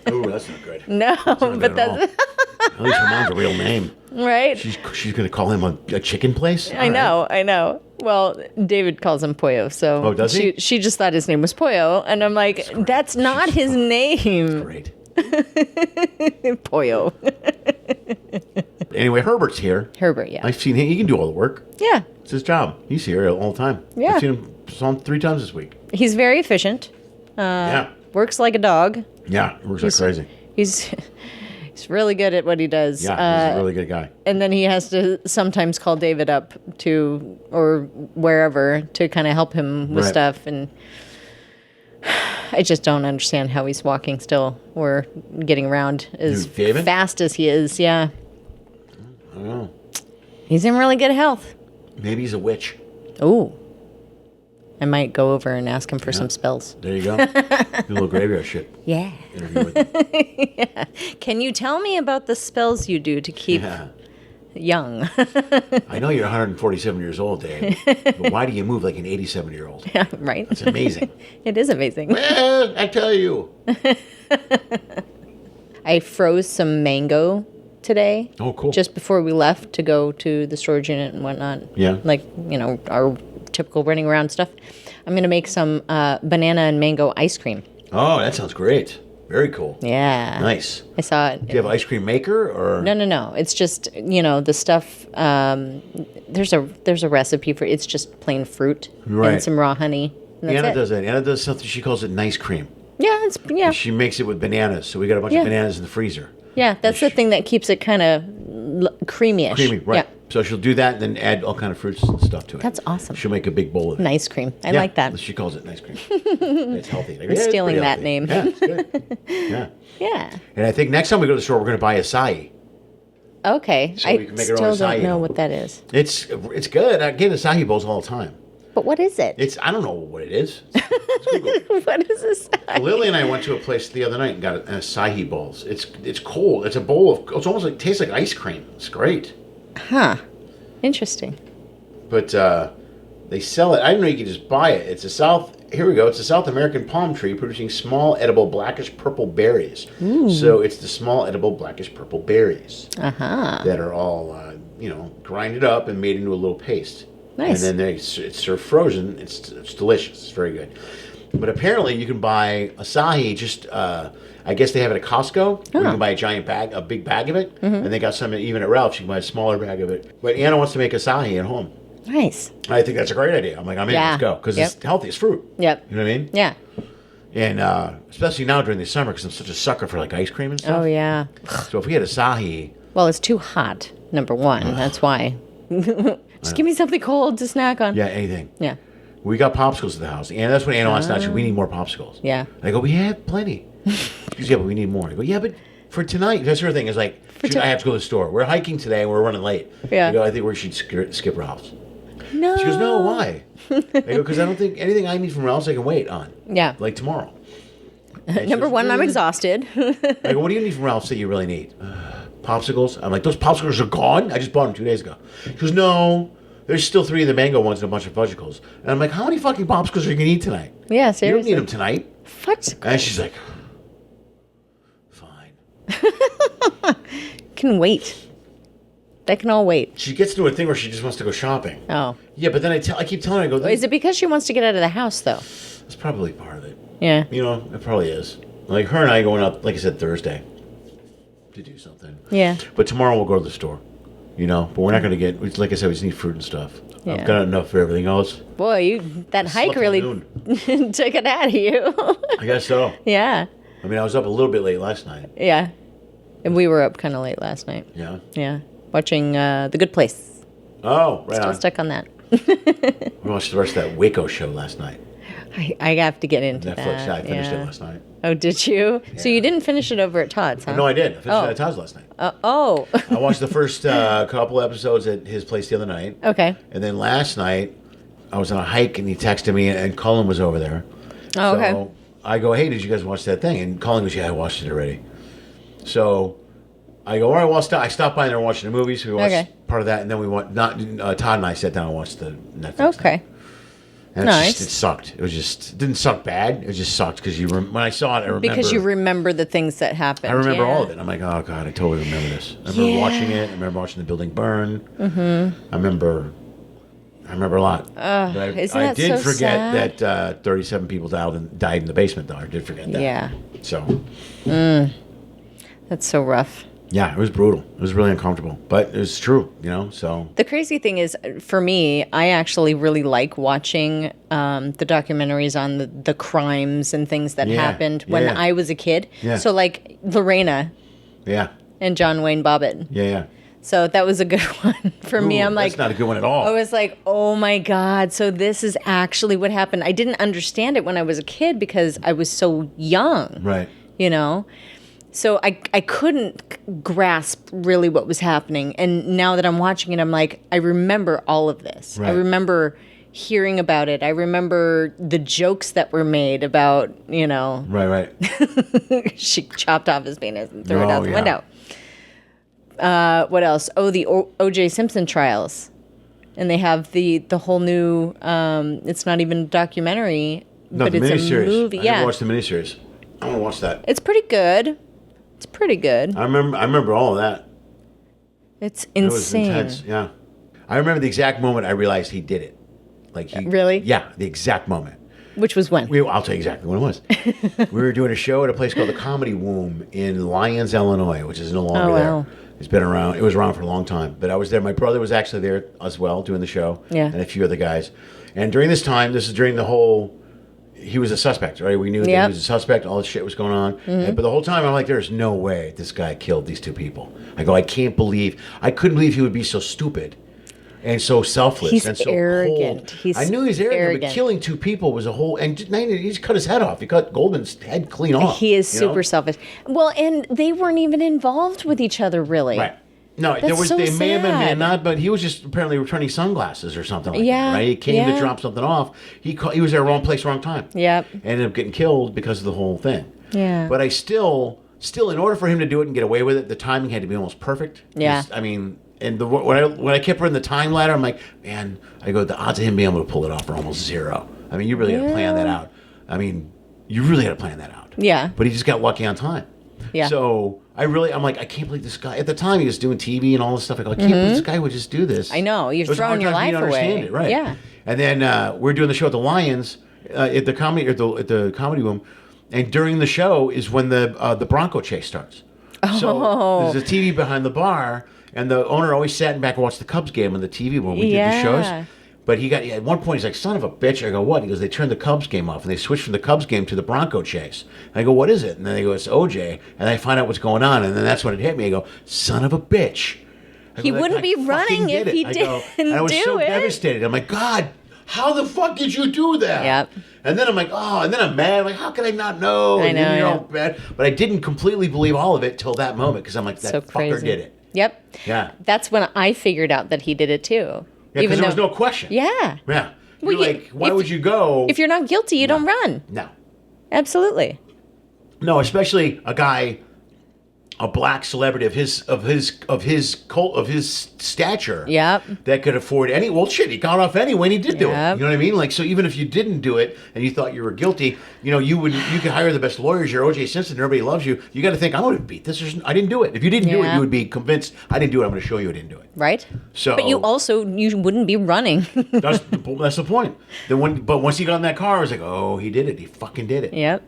Oh, that's not good. No, but that's at least Herman's a real name. Right. She's going to call him a chicken place? I know. Well, David calls him Pollo, so oh, does he? She just thought his name was Pollo, and I'm like, that's not his name. Great. Pollo. Anyway, Herbert's here. Herbert, yeah. I've seen him. He can do all the work. Yeah. It's his job. He's here all the time. Yeah. I've seen him 3 times this week. He's very efficient. Yeah. Works like a dog. Yeah, he works like crazy. He's really good at what he does. Yeah, he's a really good guy. And then he has to sometimes call David up or wherever to kind of help him with stuff. And I just don't understand how he's walking still or getting around as fast as he is. Yeah. I don't know. He's in really good health. Maybe he's a witch. Oh. I might go over and ask him for some spells. There you go. Do a little graveyard shit. Yeah. Interview with him. Yeah. Can you tell me about the spells you do to keep young? I know you're 147 years old, Dave, but why do you move like an 87-year-old? Yeah, right. That's amazing. It is amazing. Well, I tell you. I froze some mango today. Oh, cool. Just before we left to go to the storage unit and whatnot. Yeah. Like, our typical running around stuff. I'm going to make some banana and mango ice cream. Oh, that sounds great. Very cool. Yeah. Nice. I saw it. Do you have an ice cream maker or? No. It's just, the stuff, there's a recipe for it's just plain fruit and some raw honey. Anna does that. Anna does something, she calls it nice cream. Yeah. She makes it with bananas. So we got a bunch of bananas in the freezer. Yeah, that's the thing that keeps it kind of creamy-ish. Creamy, right. Yeah. So she'll do that and then add all kind of fruits and stuff to it. That's awesome. She'll make a big bowl of it. Nice cream. I like that. She calls it nice cream. It's healthy. I'm stealing that healthy. name. Yeah, it's good. Yeah. Yeah. And I think next time we go to the store, we're going to buy acai. Okay. So we can make our own still acai. don't know what that is. It's good. I get acai bowls all the time. But what is it? I don't know what it is. It's What is this? Lily and I went to a place the other night and got an acai bowls. It's cold. It's a bowl of. It's almost like tastes like ice cream. It's great. Huh. Interesting. But they sell it. I didn't know you could just buy it. It's Here we go. It's a South American palm tree producing small edible blackish purple berries. So it's the small edible blackish purple berries that are all grinded up and made into a little paste. Nice. And then it's served frozen. It's delicious. It's very good. But apparently you can buy acai just, I guess they have it at Costco. Where you can buy a big bag of it. And they got some even at Ralph's. You can buy a smaller bag of it. But Anna wants to make acai at home. Nice. I think that's a great idea. I'm like, I'm in. Let's go. Because it's healthy. It's fruit. Yep. You know what I mean? Yeah. And especially now during the summer because I'm such a sucker for like ice cream and stuff. Oh, yeah. So if we had acai. Well, it's too hot, number one. That's why. Just give me something cold to snack on. Yeah, anything. Yeah. We got popsicles at the house. And that's when Anna wants to. We need more popsicles. Yeah. I go, we have plenty. She goes, yeah, but we need more. I go, yeah, but for tonight. That's her thing. Is like, I have to go to the store. We're hiking today and we're running late. Yeah. I go, I think we should skip Ralph's. No. She goes, no, why? I go, because I don't think anything I need from Ralph's I can wait on. Yeah. Like tomorrow. Number one, I'm exhausted. I go, what do you need from Ralph's that you really need? Popsicles. I'm like, those popsicles are gone? I just bought them 2 days ago. She goes, no. There's still 3 of the mango ones and a bunch of fudgicles. And I'm like, how many fucking popsicles are you going to eat tonight? Yeah, seriously. You don't need them tonight. Fudgicles. And she's like, fine. Can wait. That can all wait. She gets into a thing where she just wants to go shopping. Oh. Yeah, but then I keep telling her, I go, Is it because she wants to get out of the house, though? That's probably part of it. Yeah. It probably is. Like her and I going up, like I said, Thursday to do something. Yeah. But tomorrow we'll go to the store. But we're not going to get, like I said, we just need fruit and stuff. Yeah. I've got enough for everything else. Boy, that hike really took it out of you. I guess so. Yeah. I mean, I was up a little bit late last night. Yeah. And we were up kind of late last night. Yeah. Yeah. Watching The Good Place. Oh, right Still on. stuck on that. We watched the rest of that Waco show last night. I have to get into Netflix. that. Yeah, I finished it last night. Oh, did you? So you didn't finish it over at Todd's, huh? No, I did. I finished it at Todd's last night. Oh. I watched the first couple episodes at his place the other night. Okay. And then last night, I was on a hike and he texted me, and Colin was over there. Oh, okay. So I go, hey, did you guys watch that thing? And Colin goes, yeah, I watched it already. So I go, all right, well, I stopped by there and watched the movie. So we watched part of that, and then we went. Todd and I sat down and watched the Netflix. Okay. Thing. And Nice. it sucked. It didn't suck bad. It just sucked because when I saw it, I remember. Because you remember the things that happened. I remember all of it. I'm like, oh God, I totally remember this. I remember watching it. I remember watching the building burn. Mm-hmm. I remember a lot. I did so forget sad? that 37 people died in the basement, though. I did forget that. Yeah. So. That's so rough. Yeah, it was brutal. It was really uncomfortable, but it was true, so. The crazy thing is, for me, I actually really like watching the documentaries on the crimes and things that happened when I was a kid. Yeah. So, like, Lorena and John Wayne Bobbitt. Yeah. So that was a good one for me. I'm like, that's not a good one at all. I was like, oh my God. So this is actually what happened. I didn't understand it when I was a kid because I was so young. Right. So I couldn't grasp really what was happening. And now that I'm watching it, I'm like, I remember all of this. Right. I remember hearing about it. I remember the jokes that were made about, Right. she chopped off his penis and threw it out the window. What else? Oh, the O.J. Simpson trials. And they have the whole new, it's not even a documentary, but it's a movie. I never watched the miniseries. I want to watch that. It's pretty good. I remember all of that. It's insane. It was intense, yeah. I remember the exact moment I realized he did it. Really? Yeah, the exact moment. Which was when? I'll tell you exactly when it was. We were doing a show at a place called the Comedy Womb in Lyons, Illinois, which is no longer there. It's been around. It was around for a long time. But I was there. My brother was actually there as well doing the show. Yeah. And a few other guys. And during this time, this is during the whole... He was a suspect, right? We knew that he was a suspect. All this shit was going on. Mm-hmm. But the whole time, I'm like, there's no way this guy killed these two people. I go, I couldn't believe he would be so stupid and so selfless and so arrogant. Cold. I knew he's arrogant, but killing two people was a whole... And he just cut his head off. He cut Goldman's head clean off. He is super selfish. Well, and they weren't even involved with each other, really. Right. No, they may have been not, but he was just apparently returning sunglasses or something like that, right? He came to drop something off. He was there wrong place, wrong time. Yep. Ended up getting killed because of the whole thing. Yeah. But I still, in order for him to do it and get away with it, the timing had to be almost perfect. Yeah. And when I kept reading the time ladder, I'm like, man, I go, the odds of him being able to pull it off are almost zero. You really had to plan that out. You really had to plan that out. Yeah. But he just got lucky on time. Yeah. So I'm like, I can't believe this guy. At the time, he was doing TV and all this stuff. I go, I can't believe this guy would just do this. I know. You're throwing your life away. It, right? Yeah. And then we're doing the show at the Lions at the Comedy Room, and during the show is when the Bronco chase starts. So there's a TV behind the bar, and the owner always sat in back and watched the Cubs game on the TV when we did the shows. But at one point, he's like, son of a bitch. I go, what? He goes, they turned the Cubs game off, and they switched from the Cubs game to the Bronco chase. And I go, what is it? And then they go, it's OJ. And I find out what's going on, and then that's when it hit me. I go, son of a bitch. He wouldn't be running if he didn't do it. And I was so devastated. I'm like, God, how the fuck did you do that? Yep. And then I'm like, and then I'm mad. I'm like, how could I not know? I know. You're all mad. But I didn't completely believe all of it till that moment, because I'm like, that fucker did it. Yep. Yeah. That's when I figured out that he did it too. Yeah, because there was no question. Yeah. Yeah. You're like, why would you go? If you're not guilty, you don't run. No. Absolutely. No, especially a black celebrity of his stature. Yep. That could afford he got off anyway, and he did do it. You know what I mean? Like, so even if you didn't do it and you thought you were guilty, you could hire the best lawyers. You're O.J. Simpson, and everybody loves you. You got to think, I'm going to beat this. I didn't do it. If you didn't do it, you would be convinced I didn't do it. I'm going to show you I didn't do it. Right. So, but you wouldn't be running. that's the point. But once he got in that car, I was like, oh, he did it. He fucking did it. Yep.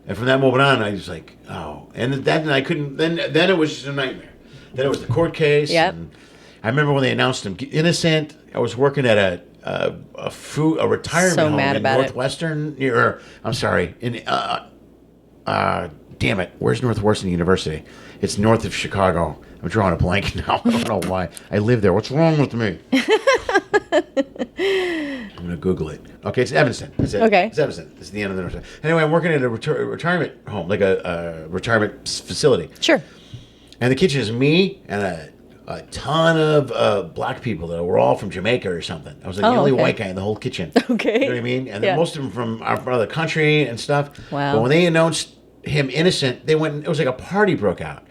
And from that moment on, I was like, oh, and then I couldn't. Then it was just a nightmare. Then it was the court case. Yep. And I remember when they announced him innocent. I was working at a retirement home in Northwestern. Damn it, where's Northwestern University? It's north of Chicago. I'm drawing a blank now. I don't know why. I live there. What's wrong with me? I'm going to Google it. Okay, it's Evanston. That's it. Okay. It's Evanston. It's the end of the north side. Anyway, I'm working at a retirement home, like a retirement facility. Sure. And the kitchen is me and a ton of black people that were all from Jamaica or something. I was like the only white guy in the whole kitchen. Okay. You know what I mean? And then most of them from other country and stuff. Wow. But when they announced him innocent, they went. It was like a party broke out.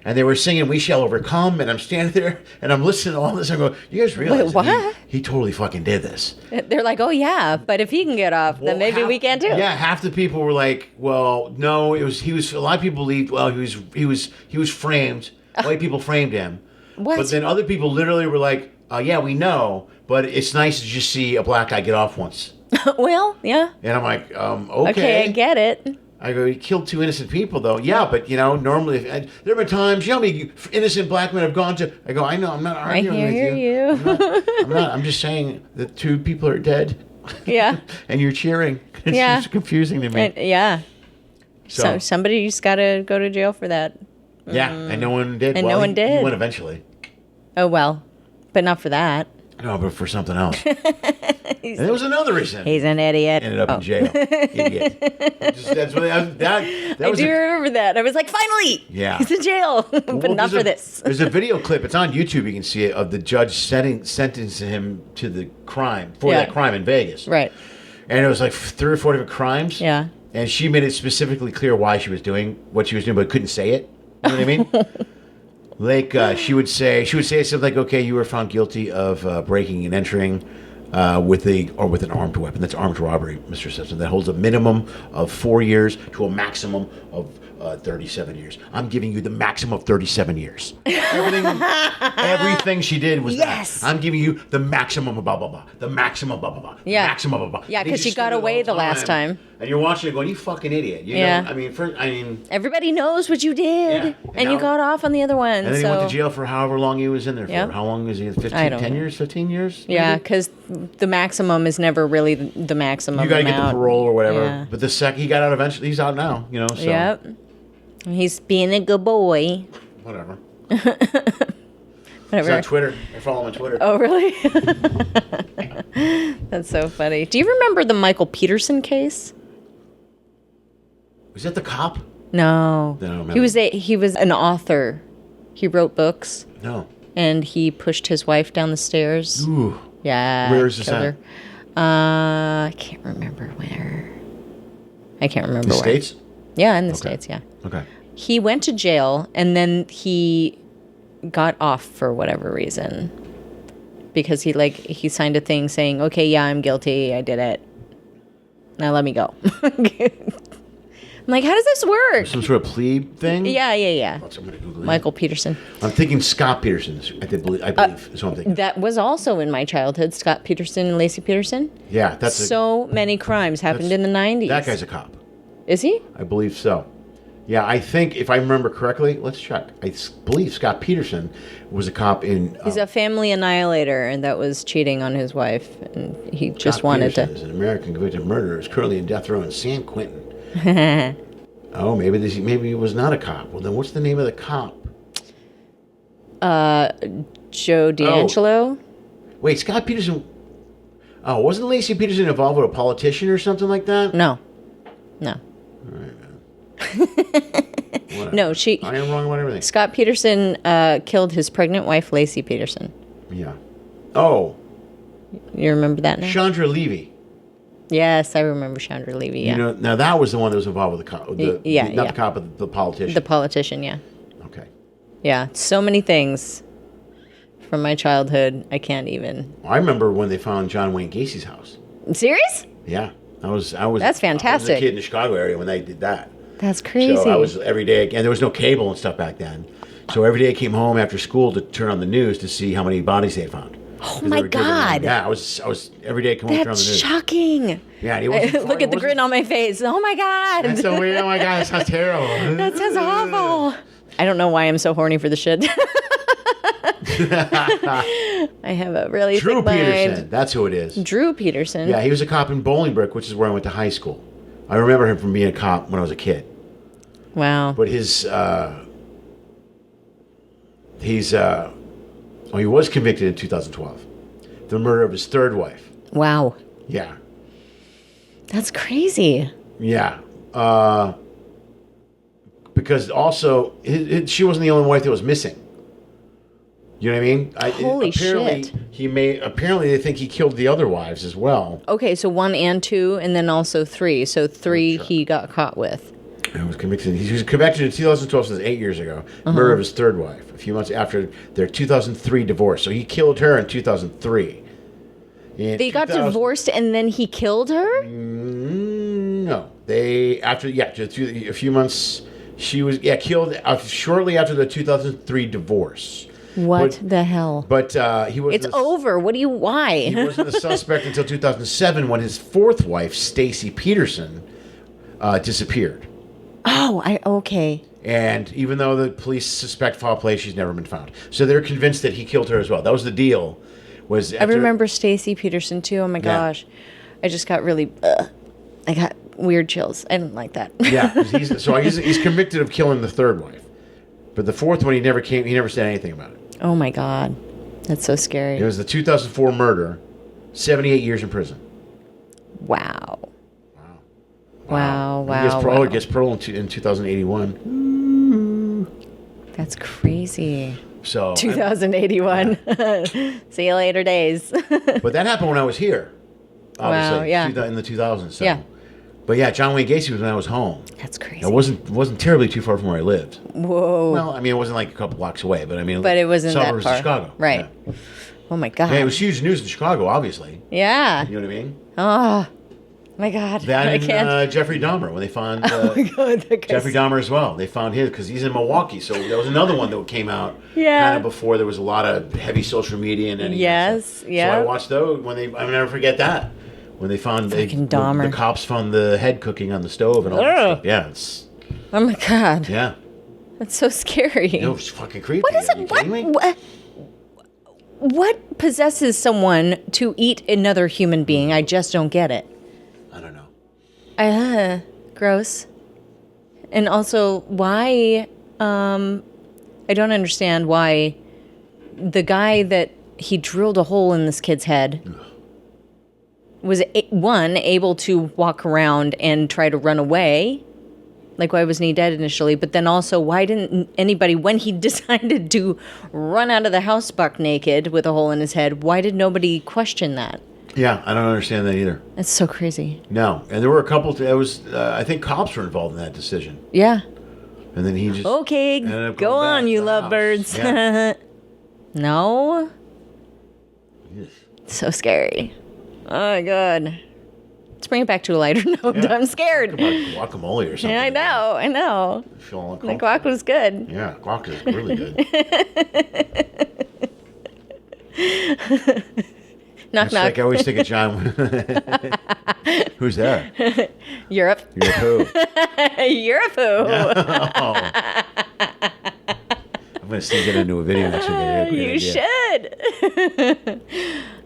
And they were singing "We Shall Overcome," and I'm standing there and I'm listening to all this. And I go, "You guys realize what? He totally fucking did this?" They're like, "Oh yeah, but if he can get off, then maybe we can too." Yeah, half the people were like, "Well, no, he was." A lot of people believed, well, he was framed. White people framed him. What? But then other people literally were like, "Yeah, we know, but it's nice to just see a black guy get off once." Well, yeah. And I'm like, "Okay, Okay, I get it. I go, he killed 2 innocent people, though. Yeah, but, normally, there have been times, how many innocent black men have gone to... I go, I know, I'm not arguing with you. I'm just saying that 2 people are dead. Yeah. And you're cheering. It's just confusing to me. Yeah. So somebody just got to go to jail for that. Yeah, and no one did. And no one did. He went eventually. Oh, well, but not for that. No, but for something else. And there was another reason. He's an idiot. Ended up in jail. Idiot. That's what that I was do remember that. I was like, finally! Yeah. He's in jail. But not for this. There's a video clip. It's on YouTube. You can see it, of the judge sentencing him to the crime, that crime in Vegas. Right. And it was like 3 or 4 different crimes. Yeah. And she made it specifically clear why she was doing what she was doing, but couldn't say it. You know what I mean? Like she would say something like, "Okay, you were found guilty of breaking and entering with an armed weapon. That's armed robbery, Mr. Simpson. That holds a minimum of 4 years to a maximum of 37 years. I'm giving you the maximum of 37 years. Everything she did was that. I'm giving you the maximum of blah blah blah. The maximum of blah blah blah. Yeah. Maximum of blah blah. Yeah, because she got away the last time. And you're watching it going, "You fucking idiot." You Yeah. know? I mean, everybody knows what you did, Yeah. and you got off on the other one. And then he went to jail for however long he was in there for. Yep. How long was he? 10 years? 15 years? Yeah, maybe? because the maximum is never really the maximum. You got to get the parole or whatever. Yeah. But the second he got out eventually, he's out now. So. Yep. He's being a good boy. Whatever. Whatever. He's on Twitter. I follow him on Twitter. Oh, really? That's so funny. Do you remember the Michael Peterson case? Was that the cop? No. I don't remember. He was an author. He wrote books. No. And he pushed his wife down the stairs. Ooh. Yeah. Where is this killed at? her. I can't remember where. I can't remember The where. States? Yeah, in the States, yeah. Okay. He went to jail, and then he got off for whatever reason. Because he signed a thing saying, "Okay, yeah, I'm guilty. I did it. Now let me go." I'm like, how does this work? Some sort of plea thing? Yeah. I'm going to Google it. Michael Peterson. I'm thinking Scott Peterson. I believe is what I'm thinking. That was also in my childhood. Scott Peterson and Lacey Peterson. Yeah, that's so many crimes happened in the 90s. That guy's a cop. Is he? I believe so. Yeah, I think if I remember correctly, let's check. I believe Scott Peterson was a cop in. He's a family annihilator, and that was cheating on his wife, and he just Scott wanted Peterson to. is an American convicted murderer. Is currently in death row in San Quentin. Oh, maybe he was not a cop. Well, then what's the name of the cop? Joe D'Angelo. Wait, Scott Peterson. Oh, wasn't Lacey Peterson involved with a politician or something like that? No. All right, man. No, I am wrong about everything. Scott Peterson killed his pregnant wife, Lacey Peterson. Yeah. Oh. You remember that now? Chandra Levy. Yes, I remember Chandra Levy. Yeah. Now that was the one that was involved with the cop. Not the cop, but the politician. The politician, yeah. Okay. Yeah, so many things from my childhood. I can't even. I remember when they found John Wayne Gacy's house. Serious? Yeah, I was. That's fantastic. I was a kid in the Chicago area when they did that. That's crazy. So I was every day, and there was no cable and stuff back then. So every day I came home after school to turn on the news to see how many bodies they had found. Oh my God! Yeah, I was every day coming home turn on the news. That's shocking. Yeah, he wasn't look at the grin on my face. Oh my God! That's so weird. Oh my God, that sounds terrible. That sounds awful. I don't know why I'm so horny for the shit. I have a really Drew thick Peterson. mind. That's who it is. Drew Peterson. Yeah, he was a cop in Bolingbrook, which is where I went to high school. I remember him from being a cop when I was a kid. Wow. But his he was convicted in 2012. The murder of his third wife. Wow. Yeah. That's crazy. Yeah. Because also, she wasn't the only wife that was missing. You know what I mean? Holy shit. Apparently they think he killed the other wives as well. Okay, so 1 and 2, and then also 3. So 3 he got caught with. He was convicted in 2012, so that's 8 years ago. Murder of his third wife, a few months after their 2003 divorce. So he killed her in 2003. They got divorced and then he killed her? No. A few months, she was killed shortly after the 2003 divorce. What the hell? But he was. It's over. Why? He wasn't the suspect until 2007 when his fourth wife, Stacy Peterson, disappeared. Okay. And even though the police suspect foul play, she's never been found. So they're convinced that he killed her as well. That was the deal. I remember Stacy Peterson too. Oh my gosh. I just got really. I got weird chills. I didn't like that. Yeah. He's convicted of killing the third wife, but the fourth one he never said anything about it. Oh my God, that's so scary. It was the 2004 murder, 78 years in prison. Wow. He gets parole in 2081. That's crazy. So 2081. See you later days. But that happened when I was here. Obviously, wow, yeah. In the 2000s. So. Yeah. But yeah, John Wayne Gacy was when I was home. That's crazy. It wasn't terribly too far from where I lived. Whoa. Well, I mean, it wasn't like a couple blocks away, but I mean, it wasn't that suburbs far. of Chicago. Right. Yeah. Oh my God. Yeah, it was huge news in Chicago, obviously. Yeah. You know what I mean? Oh my God. That I can't. and Jeffrey Dahmer, when they found Oh my God, that Jeffrey Dahmer as well. They found his because he's in Milwaukee. So there was another one that came out kind of before there was a lot of heavy social media and anything. Yes, yeah. So I watched those I'll never forget that. When they found the cops found the head cooking on the stove and all that stuff. Yeah, oh my God. Yeah. That's so scary. It was fucking creepy. What is it? What possesses someone to eat another human being? I just don't get it. I don't know. Gross. And also, why? I don't understand why the guy that he drilled a hole in this kid's head was able to walk around and try to run away. Like, why wasn't he dead initially? But then also, why didn't anybody, when he decided to run out of the house buck naked with a hole in his head, why did nobody question that? Yeah, I don't understand that either. That's so crazy. No, and there were a couple. I think cops were involved in that decision. Yeah. And then he just go on, you lovebirds. Yeah. No. Yes. So scary. Oh my God. Let's bring it back to a lighter note. Yeah. I'm scared. Talk about guacamole or something. Yeah, I know. The guac was good. Yeah, guac is really good. Knock, knock. Like I always think of John. Who's that? Europe. Europe who? Europe who? No. I'm going to sneak it into a video next week. You should.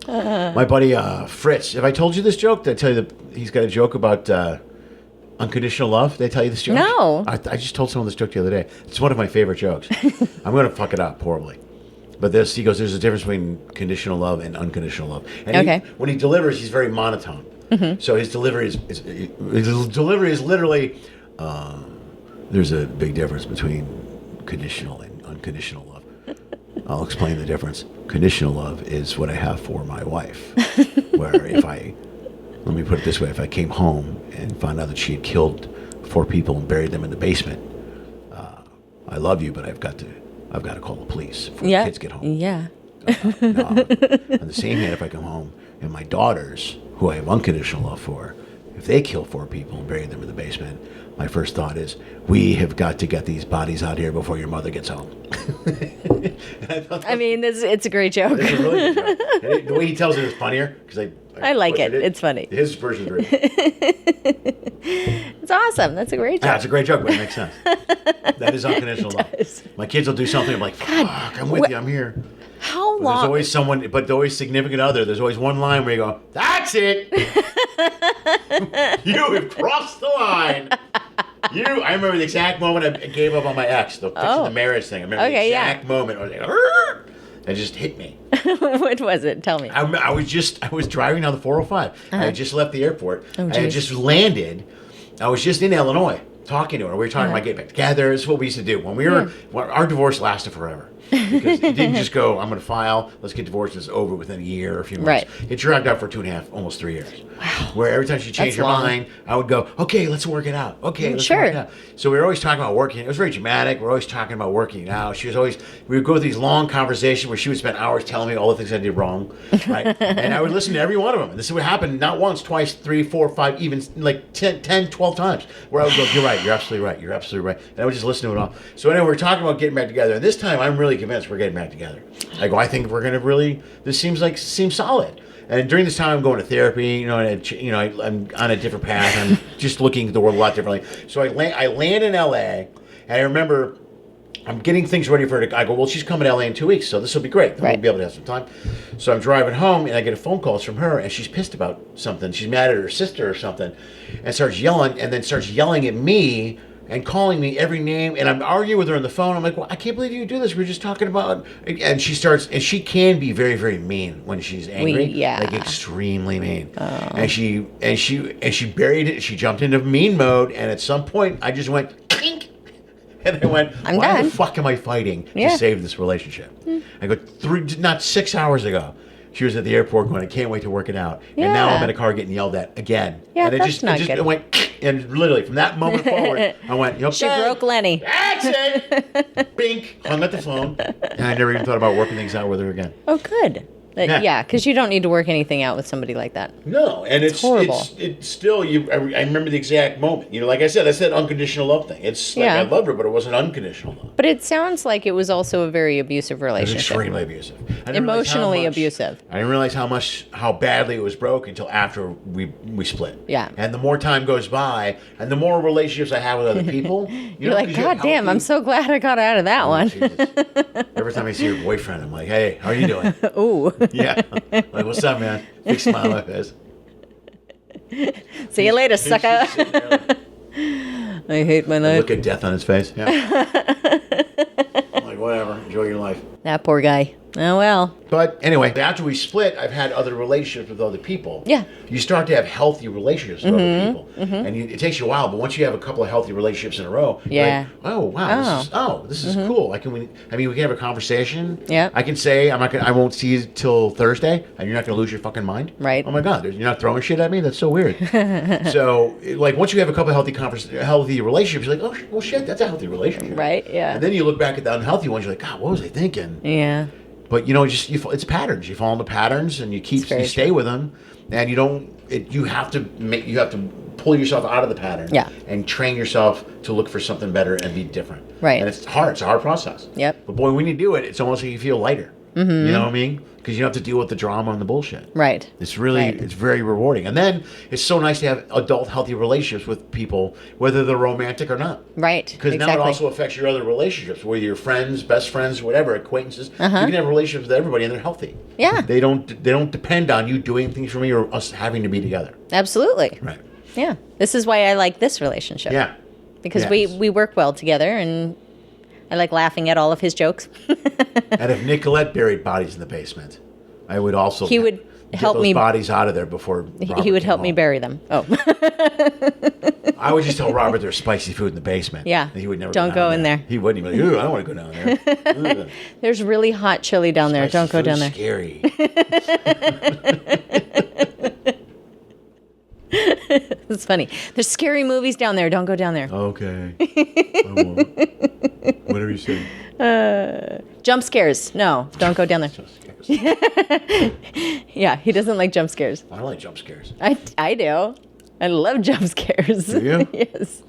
My buddy Fritz. Have I told you this joke? Did I tell you that he's got a joke about unconditional love? Did I tell you this joke? No. I just told someone this joke the other day. It's one of my favorite jokes. I'm going to fuck it up horribly. But he goes, there's a difference between conditional love and unconditional love. And when he delivers, he's very monotone. Mm-hmm. So his delivery is literally, there's a big difference between conditional and unconditional love. I'll explain the difference. Conditional love is what I have for my wife. Where let me put it this way, if I came home and found out that she had killed 4 people and buried them in the basement, I love you, but I've got to call the police before the kids get home. Yeah. No. On the same hand, if I come home and my daughters, who I have unconditional love for, if they kill 4 people and bury them in the basement, my first thought is, we have got to get these bodies out here before your mother gets home. I mean, it's a great joke. It's a really good joke. And the way he tells it is funnier, because I like it. It's funny. His version is great. It's awesome. That's a great joke. Yeah, it's a great joke, but it makes sense. That is unconditional love. My kids will do something, I'm like, fuck, I'm with you, I'm here. How long? There's always someone, but there's always significant other. There's always one line where you go, that's it. You have crossed the line. I remember the exact moment I gave up on my ex, the fixing the marriage thing. I remember the exact moment. I was like, "Arr!" It just hit me. What was it? Tell me. I was driving down the 405. I had just left the airport. Oh, I had just landed. I was just in Illinois talking to her. We were talking about getting back together. This is what we used to do. Our divorce lasted forever. Because it didn't just go, I'm going to file, let's get divorced, it's over within a year or a few months. Right. It dragged out for 2.5, almost 3 years. Wow. Where every time she changed her mind, I would go, okay, let's work it out. Okay, let's work it out. So we were always talking about working. It was very dramatic. We were always talking about working it out. We would go through these long conversations where she would spend hours telling me all the things I did wrong. Right? And I would listen to every one of them. And this would happen not once, twice, 3, 4, 5, even like 10, 12 times. Where I would go, you're right, you're absolutely right, you're absolutely right. And I would just listen to it all. So anyway, we're talking about getting back together. And this time, I'm really convinced we're getting back together. I go, I think we're going to really, this seems solid. And during this time, I'm going to therapy, I'm on a different path. I'm just looking at the world a lot differently. So I land in LA, and I remember I'm getting things ready for her. I go, well, she's coming to LA in 2 weeks, so this will be great. We'll be able to have some time. So I'm driving home, and I get a phone call from her, and she's pissed about something. She's mad at her sister or something, and starts yelling at me, and calling me every name, and I'm arguing with her on the phone. I'm like, well, I can't believe you do this. We're just talking about, and she can be very, very mean when she's angry, like extremely mean. Oh. And she buried it. She jumped into mean mode, and at some point, I just went, kink, and I went, why the fuck am I fighting to save this relationship? I go, not 6 hours ago. She was at the airport going, I can't wait to work it out. Yeah. And now I'm in a car getting yelled at again. Yeah, and it went, and literally from that moment forward, I went, she broke Lenny. That's it. Bink. Hung up the phone. And I never even thought about working things out with her again. Oh, good. Yeah, because you don't need to work anything out with somebody like that. No, and it's horrible. It's still, I remember the exact moment. Like I said unconditional love thing. It's like I loved her, but it wasn't unconditional love. But it sounds like it was also a very abusive relationship. It was extremely abusive. Emotionally abusive. I didn't realize how badly it was broke until after we split. Yeah. And the more time goes by, and the more relationships I have with other people, you're like, God damn, I'm so glad I got out of that one. Every time I see your boyfriend, I'm like, hey, how are you doing? Ooh. Yeah. Like, what's up, man? Big smile on my face. See you later, sucker. I hate my life. Look at death on his face. Yeah. I'm like, whatever. Enjoy your life. That poor guy. Oh, well. But anyway, after we split, I've had other relationships with other people. Yeah. You start to have healthy relationships with other people. Mm-hmm. And it takes you a while, but once you have a couple of healthy relationships in a row, you're like, oh, wow, this is cool. we can have a conversation. Yeah. I can say, I won't see you till Thursday, and you're not going to lose your fucking mind. Right. Oh my God, you're not throwing shit at me? That's so weird. So, like, once you have a couple of healthy relationships, you're like, oh, well, shit, that's a healthy relationship. Right, yeah. And then you look back at the unhealthy ones, you're like, God, what was I thinking? Yeah. But it's patterns. You fall into patterns, and you stay with them, and you have to pull yourself out of the pattern, and train yourself to look for something better and be different. Right. And it's hard. It's a hard process. Yep. But boy, when you do it, it's almost like you feel lighter. Mm-hmm. You know what I mean? Because you don't have to deal with the drama and the bullshit. Right. It's really, it's very rewarding. And then it's so nice to have adult, healthy relationships with people, whether they're romantic or not. Right. Because now it also affects your other relationships, whether you're friends, best friends, whatever, acquaintances. You can have relationships with everybody, and they're healthy. Yeah. They don't depend on you doing things for me or us having to be together. Absolutely. Right. Yeah. This is why I like this relationship. Yeah. Because we work well together, and I like laughing at all of his jokes. And if Nicolette buried bodies in the basement, I would also get help those me bodies out of there before Robert he would help home. me bury them. Oh. I would just tell Robert there's spicy food in the basement. Yeah. He would never Don't go in there. He wouldn't. He'd be like, I don't want to go down there. There's really hot chili down there. Don't go down there. Scary. It's funny. There's scary movies down there. Don't go down there. Okay. I won't. Whatever you say. Jump scares. No, don't go down there. Yeah, he doesn't like jump scares. I don't like jump scares. I do. I love jump scares. Do you? Yes.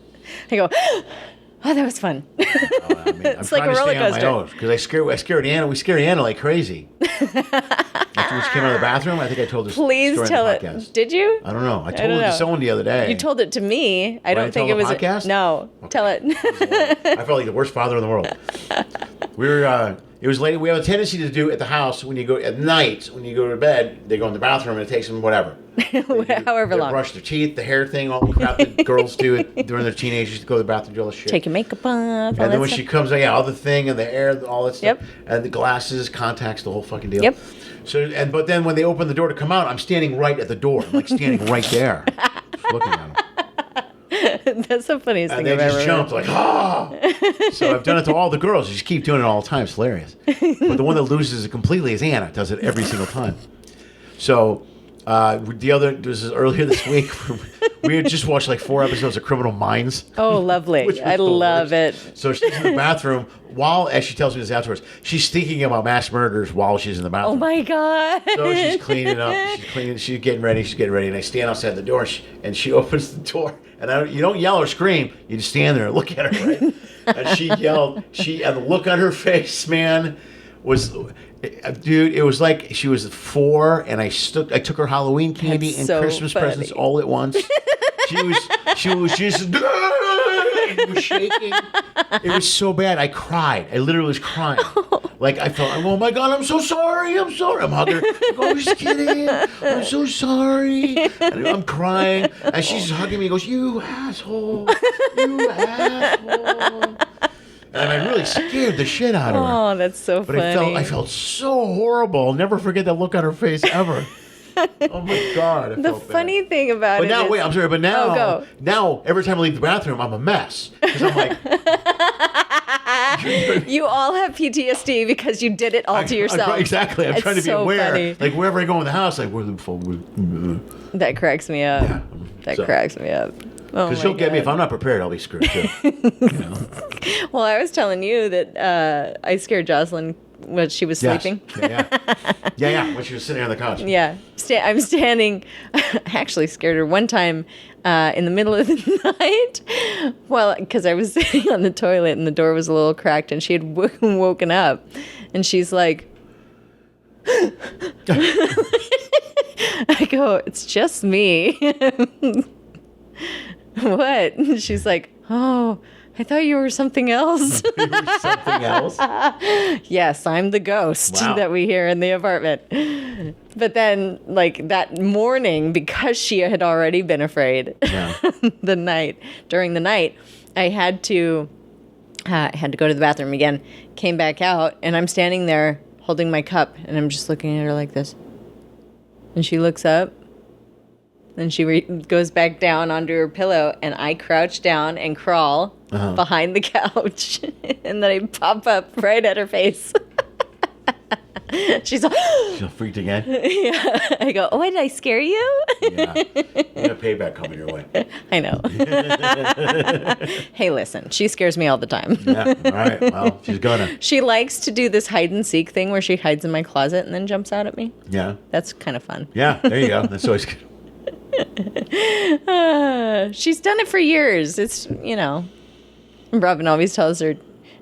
I go, oh, that was fun. It's like a roller coaster. Because I scared Anna. We scared Anna like crazy. After she came out of the bathroom, I think I told her. Please tell it. Did you? I don't know. I told it to someone the other day. You told it to me. I don't think it was. Podcast? No, okay. Tell it. I felt like the worst father in the world. We were. It was late. We have a tendency to do at the house when you go at night, when you go to bed, they go in the bathroom and it takes them whatever. However long. Brush their teeth, the hair thing, all the crap that girls do it during their teenagers to go to the bathroom, do all this shit. Take your makeup off. And then when she comes out, all the thing and the hair, all that stuff. Yep. And the glasses, contacts, the whole fucking deal. Yep. So but then when they open the door to come out, I'm standing right at the door. I'm like standing right there. Just looking at them. That's the funniest And thing they I've just ever jump like, So I've done it to all the girls. They just keep doing it all the time. It's hilarious. But the one that loses it completely is Anna. Does it every single time. So this is earlier this week. We had just watched like 4 episodes of Criminal Minds. Oh, lovely. I love it. So she's in the bathroom as she tells me this afterwards, she's thinking about mass murders while she's in the bathroom. Oh, my God. So she's cleaning up. She's getting ready. And I stand outside the door, and she opens the door. And you don't yell or scream. You just stand there and look at her, right? And she yelled. And the look on her face, man, was... Dude, it was like she was 4, and I took her Halloween candy and Christmas presents all at once. She was just it was shaking. It was so bad. I cried. I literally was crying. Like I felt, oh my God, I'm so sorry. I'm hugging her. I go, I'm just kidding. I'm so sorry. And I'm crying, and she's just hugging me. And goes, you asshole. You asshole. And I really scared the shit out of her. Oh, that's so funny. But I felt so horrible. I'll never forget that look on her face ever. Oh my God. The funny thing about it. But now, wait, I'm sorry, but now, go. now every time I leave the bathroom, I'm a mess. Because I'm like, you all have PTSD because you did it all to yourself. Exactly. I'm trying to be so aware. Funny. Like wherever I go in the house, like, where the fuck? That cracks me up. Yeah. That cracks me up. Because she'll get me. If I'm not prepared, I'll be screwed too. Well, I was telling you that I scared Jocelyn when she was sleeping. Yeah, when she was sitting on the couch. Yeah. I'm standing. I actually scared her one time in the middle of the night. Well, because I was sitting on the toilet and the door was a little cracked and she had woken up. And she's like... I go, it's just me. What? And she's like, oh, I thought you were something else. You were something else? Yes, I'm the ghost that we hear in the apartment. But then, like, that morning, because she had already been afraid during the night, I had to go to the bathroom again, came back out, and I'm standing there holding my cup, and I'm just looking at her like this. And she looks up. And she goes back down onto her pillow, and I crouch down and crawl behind the couch. And then I pop up right at her face. She's like... She's freaked again? Yeah. I go, oh, did I scare you? Yeah. You got payback coming your way. I know. Hey, listen, she scares me all the time. Yeah, all right. Well, she's gonna. She likes to do this hide and seek thing where she hides in my closet and then jumps out at me. Yeah. That's kind of fun. Yeah, there you go. That's always good. She's done it for years. It's, Robin always tells her,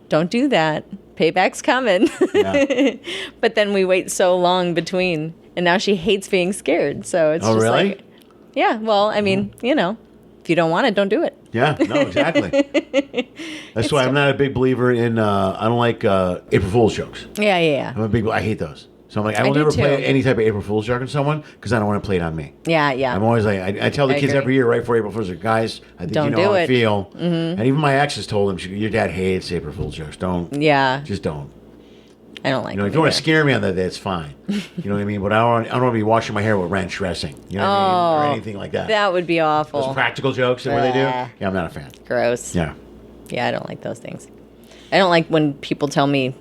don't do that. Payback's coming. Yeah. But then we wait so long between, and now she hates being scared. So it's just really? like, yeah, well, I mean, if you don't want it, don't do it. Yeah, no, exactly. That's why I'm not a big believer in, I don't like April Fool's jokes. Yeah. I hate those. So I'm like, I will never play any type of April Fool's joke on someone because I don't want to play it on me. Yeah. I'm always like, I tell the kids every year right before April Fool's, like, guys, I think don't you know how do I it. feel. Mm-hmm. And even my ex has told them, your dad hates April Fool's jokes. Don't. Yeah. Just don't. I don't like if you want to scare me on that day, it's fine. You know what I mean? But I don't want to be washing my hair with ranch dressing. You know what I mean? Or anything like that. That would be awful. Those practical jokes where they do? Yeah, I'm not a fan. Gross. Yeah. Yeah, I don't like those things. I don't like when people tell me,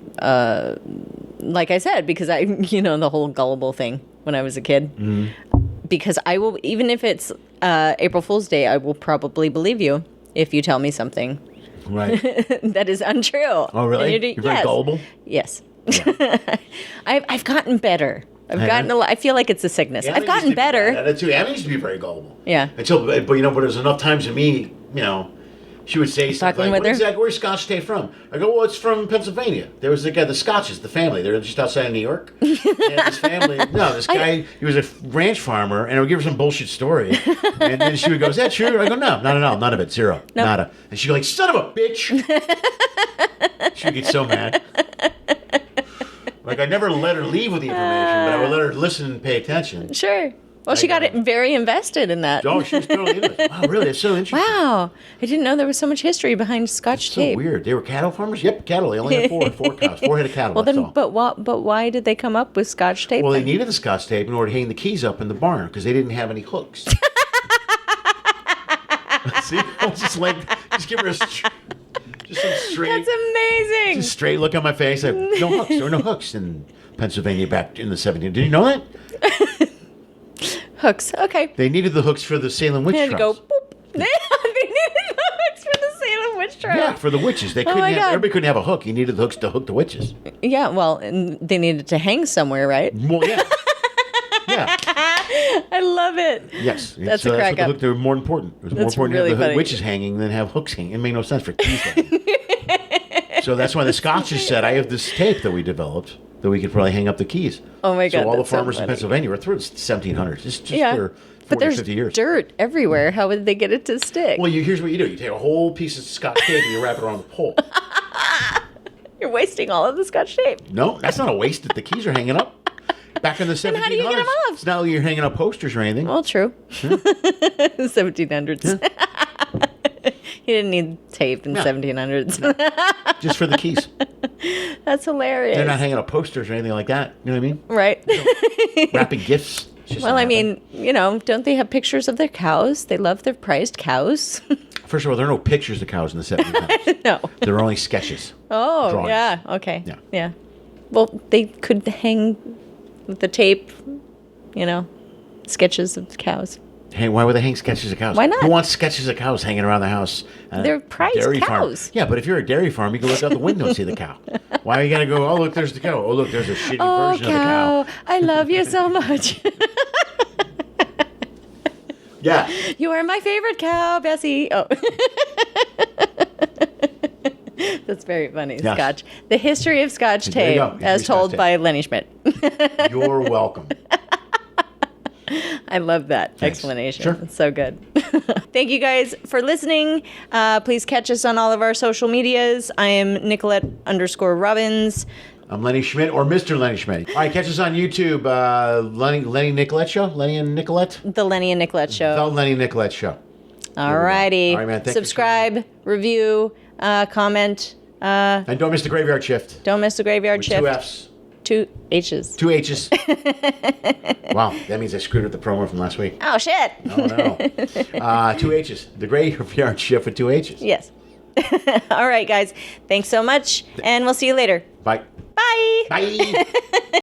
like I said, because the whole gullible thing when I was a kid. Mm-hmm. Because I will, even if it's April Fool's Day, I will probably believe you if you tell me something. Right. that is untrue. Oh, really? You're very gullible? Yes. Yeah. I've gotten better. I feel like it's a sickness. I've gotten better. Anna used to be very gullible. Yeah. But there's enough times to me, she would say something like, where's Scotch tape from? I go, well, it's from Pennsylvania. There was the Scotches, the family. They're just outside of New York. And this family, this guy, he was a ranch farmer, and I would give her some bullshit story. And then she would go, is that true? I go, no, not at all. None of it. Zero. Nope. Nada. And she'd go like, son of a bitch. She would get so mad. Like I never let her leave with the information, but I would let her listen and pay attention. Sure. Well, she got it very invested in that. Oh, she was totally into it. Wow, really? It's so interesting. Wow. I didn't know there was so much history behind Scotch So tape. weird. They were cattle farmers? Yep, cattle. They only had four cows, 4 head of cattle. Well, that's then, all. but why did they come up with Scotch tape? Well, they then? needed the Scotch tape in order to hang the keys up in the barn because they didn't have any hooks. See? I was just like, just give her just some straight. That's amazing. Just straight look on my face. Like, no hooks. There were no hooks in Pennsylvania back in the 1700s. Did you know that? Hooks. Okay. They needed the hooks for the Salem witch They had to go. trials. Boop. They needed the hooks for the Salem witch trial. Yeah, for the witches. They couldn't my have, God. everybody couldn't have a hook. You needed the hooks to hook the witches. Yeah. Well, and they needed to hang somewhere, right? Well, yeah. Yeah. I love it. Yes. That's so a crack that's what the up. hook, they were more important. It was more That's important really to have the funny. witches hanging than have hooks hanging. It made no sense for keys hanging. So that's why the Scotches said, I have this tape that we developed that we could probably hang up the keys. Oh my God, So all the that's so farmers in funny. Pennsylvania were through the 1700s. Just Yeah. for 40, But there's 50 years. dirt everywhere. How would they get it to stick? Well, here's what you do. You take a whole piece of Scotch tape and you wrap it around the pole. You're wasting all of the Scotch tape. No, that's not a waste if the keys are hanging up. Back in the 1700s. how do you get 'em off? It's not like you're hanging up posters or anything. Well, true. 1700s. He didn't need tape in No. 1700s. Just for the keys. That's hilarious. They're not hanging up posters or anything like that. You know what I mean? Right. Wrapping gifts. It's just Well, not I happening. mean, don't they have pictures of their cows? They love their prized cows. First of all, there are no pictures of cows in the 1700s. No. There are only sketches. Oh, Drawings. yeah. Okay. Yeah. Yeah. Well, they could hang with the tape, sketches of the cows. Hey, why would they hang sketches of cows? Why not? Who wants sketches of cows hanging around the house? They're prized dairy farm. cows. Yeah, but if you're a dairy farm, you can look out the window and see the cow. Why are you going to go, oh, look, there's the cow. Oh, look, there's a shitty Oh, version of the cow. I love you so much. Yeah. You are my favorite cow, Bessie. Oh. That's very funny. Yes. Scotch. The history of Scotch There you tape, go. History as of Scotch told tape. by Lenny Schmidt. You're welcome. I love that Thanks. explanation. Sure. It's so good. Thank you guys for listening. Please catch us on all of our social medias. I am Nicolette_Robbins. I'm Lenny Schmidt or Mr. Lenny Schmidt. All right, catch us on YouTube. Lenny Nicolette Show? Lenny and Nicolette? The Lenny and Nicolette The Show. Lenny Nicolette Show. All righty. All right, man. Thank you. Subscribe, review, comment. And don't miss the graveyard shift. Don't miss the graveyard With shift. 2 F's. 2 H's. 2 H's. Wow, that means I screwed up the promo from last week. Oh, shit. Oh, no. 2 H's. The graveyard shift with 2 H's. Yes. All right, guys. Thanks so much, and we'll see you later. Bye. Bye. Bye.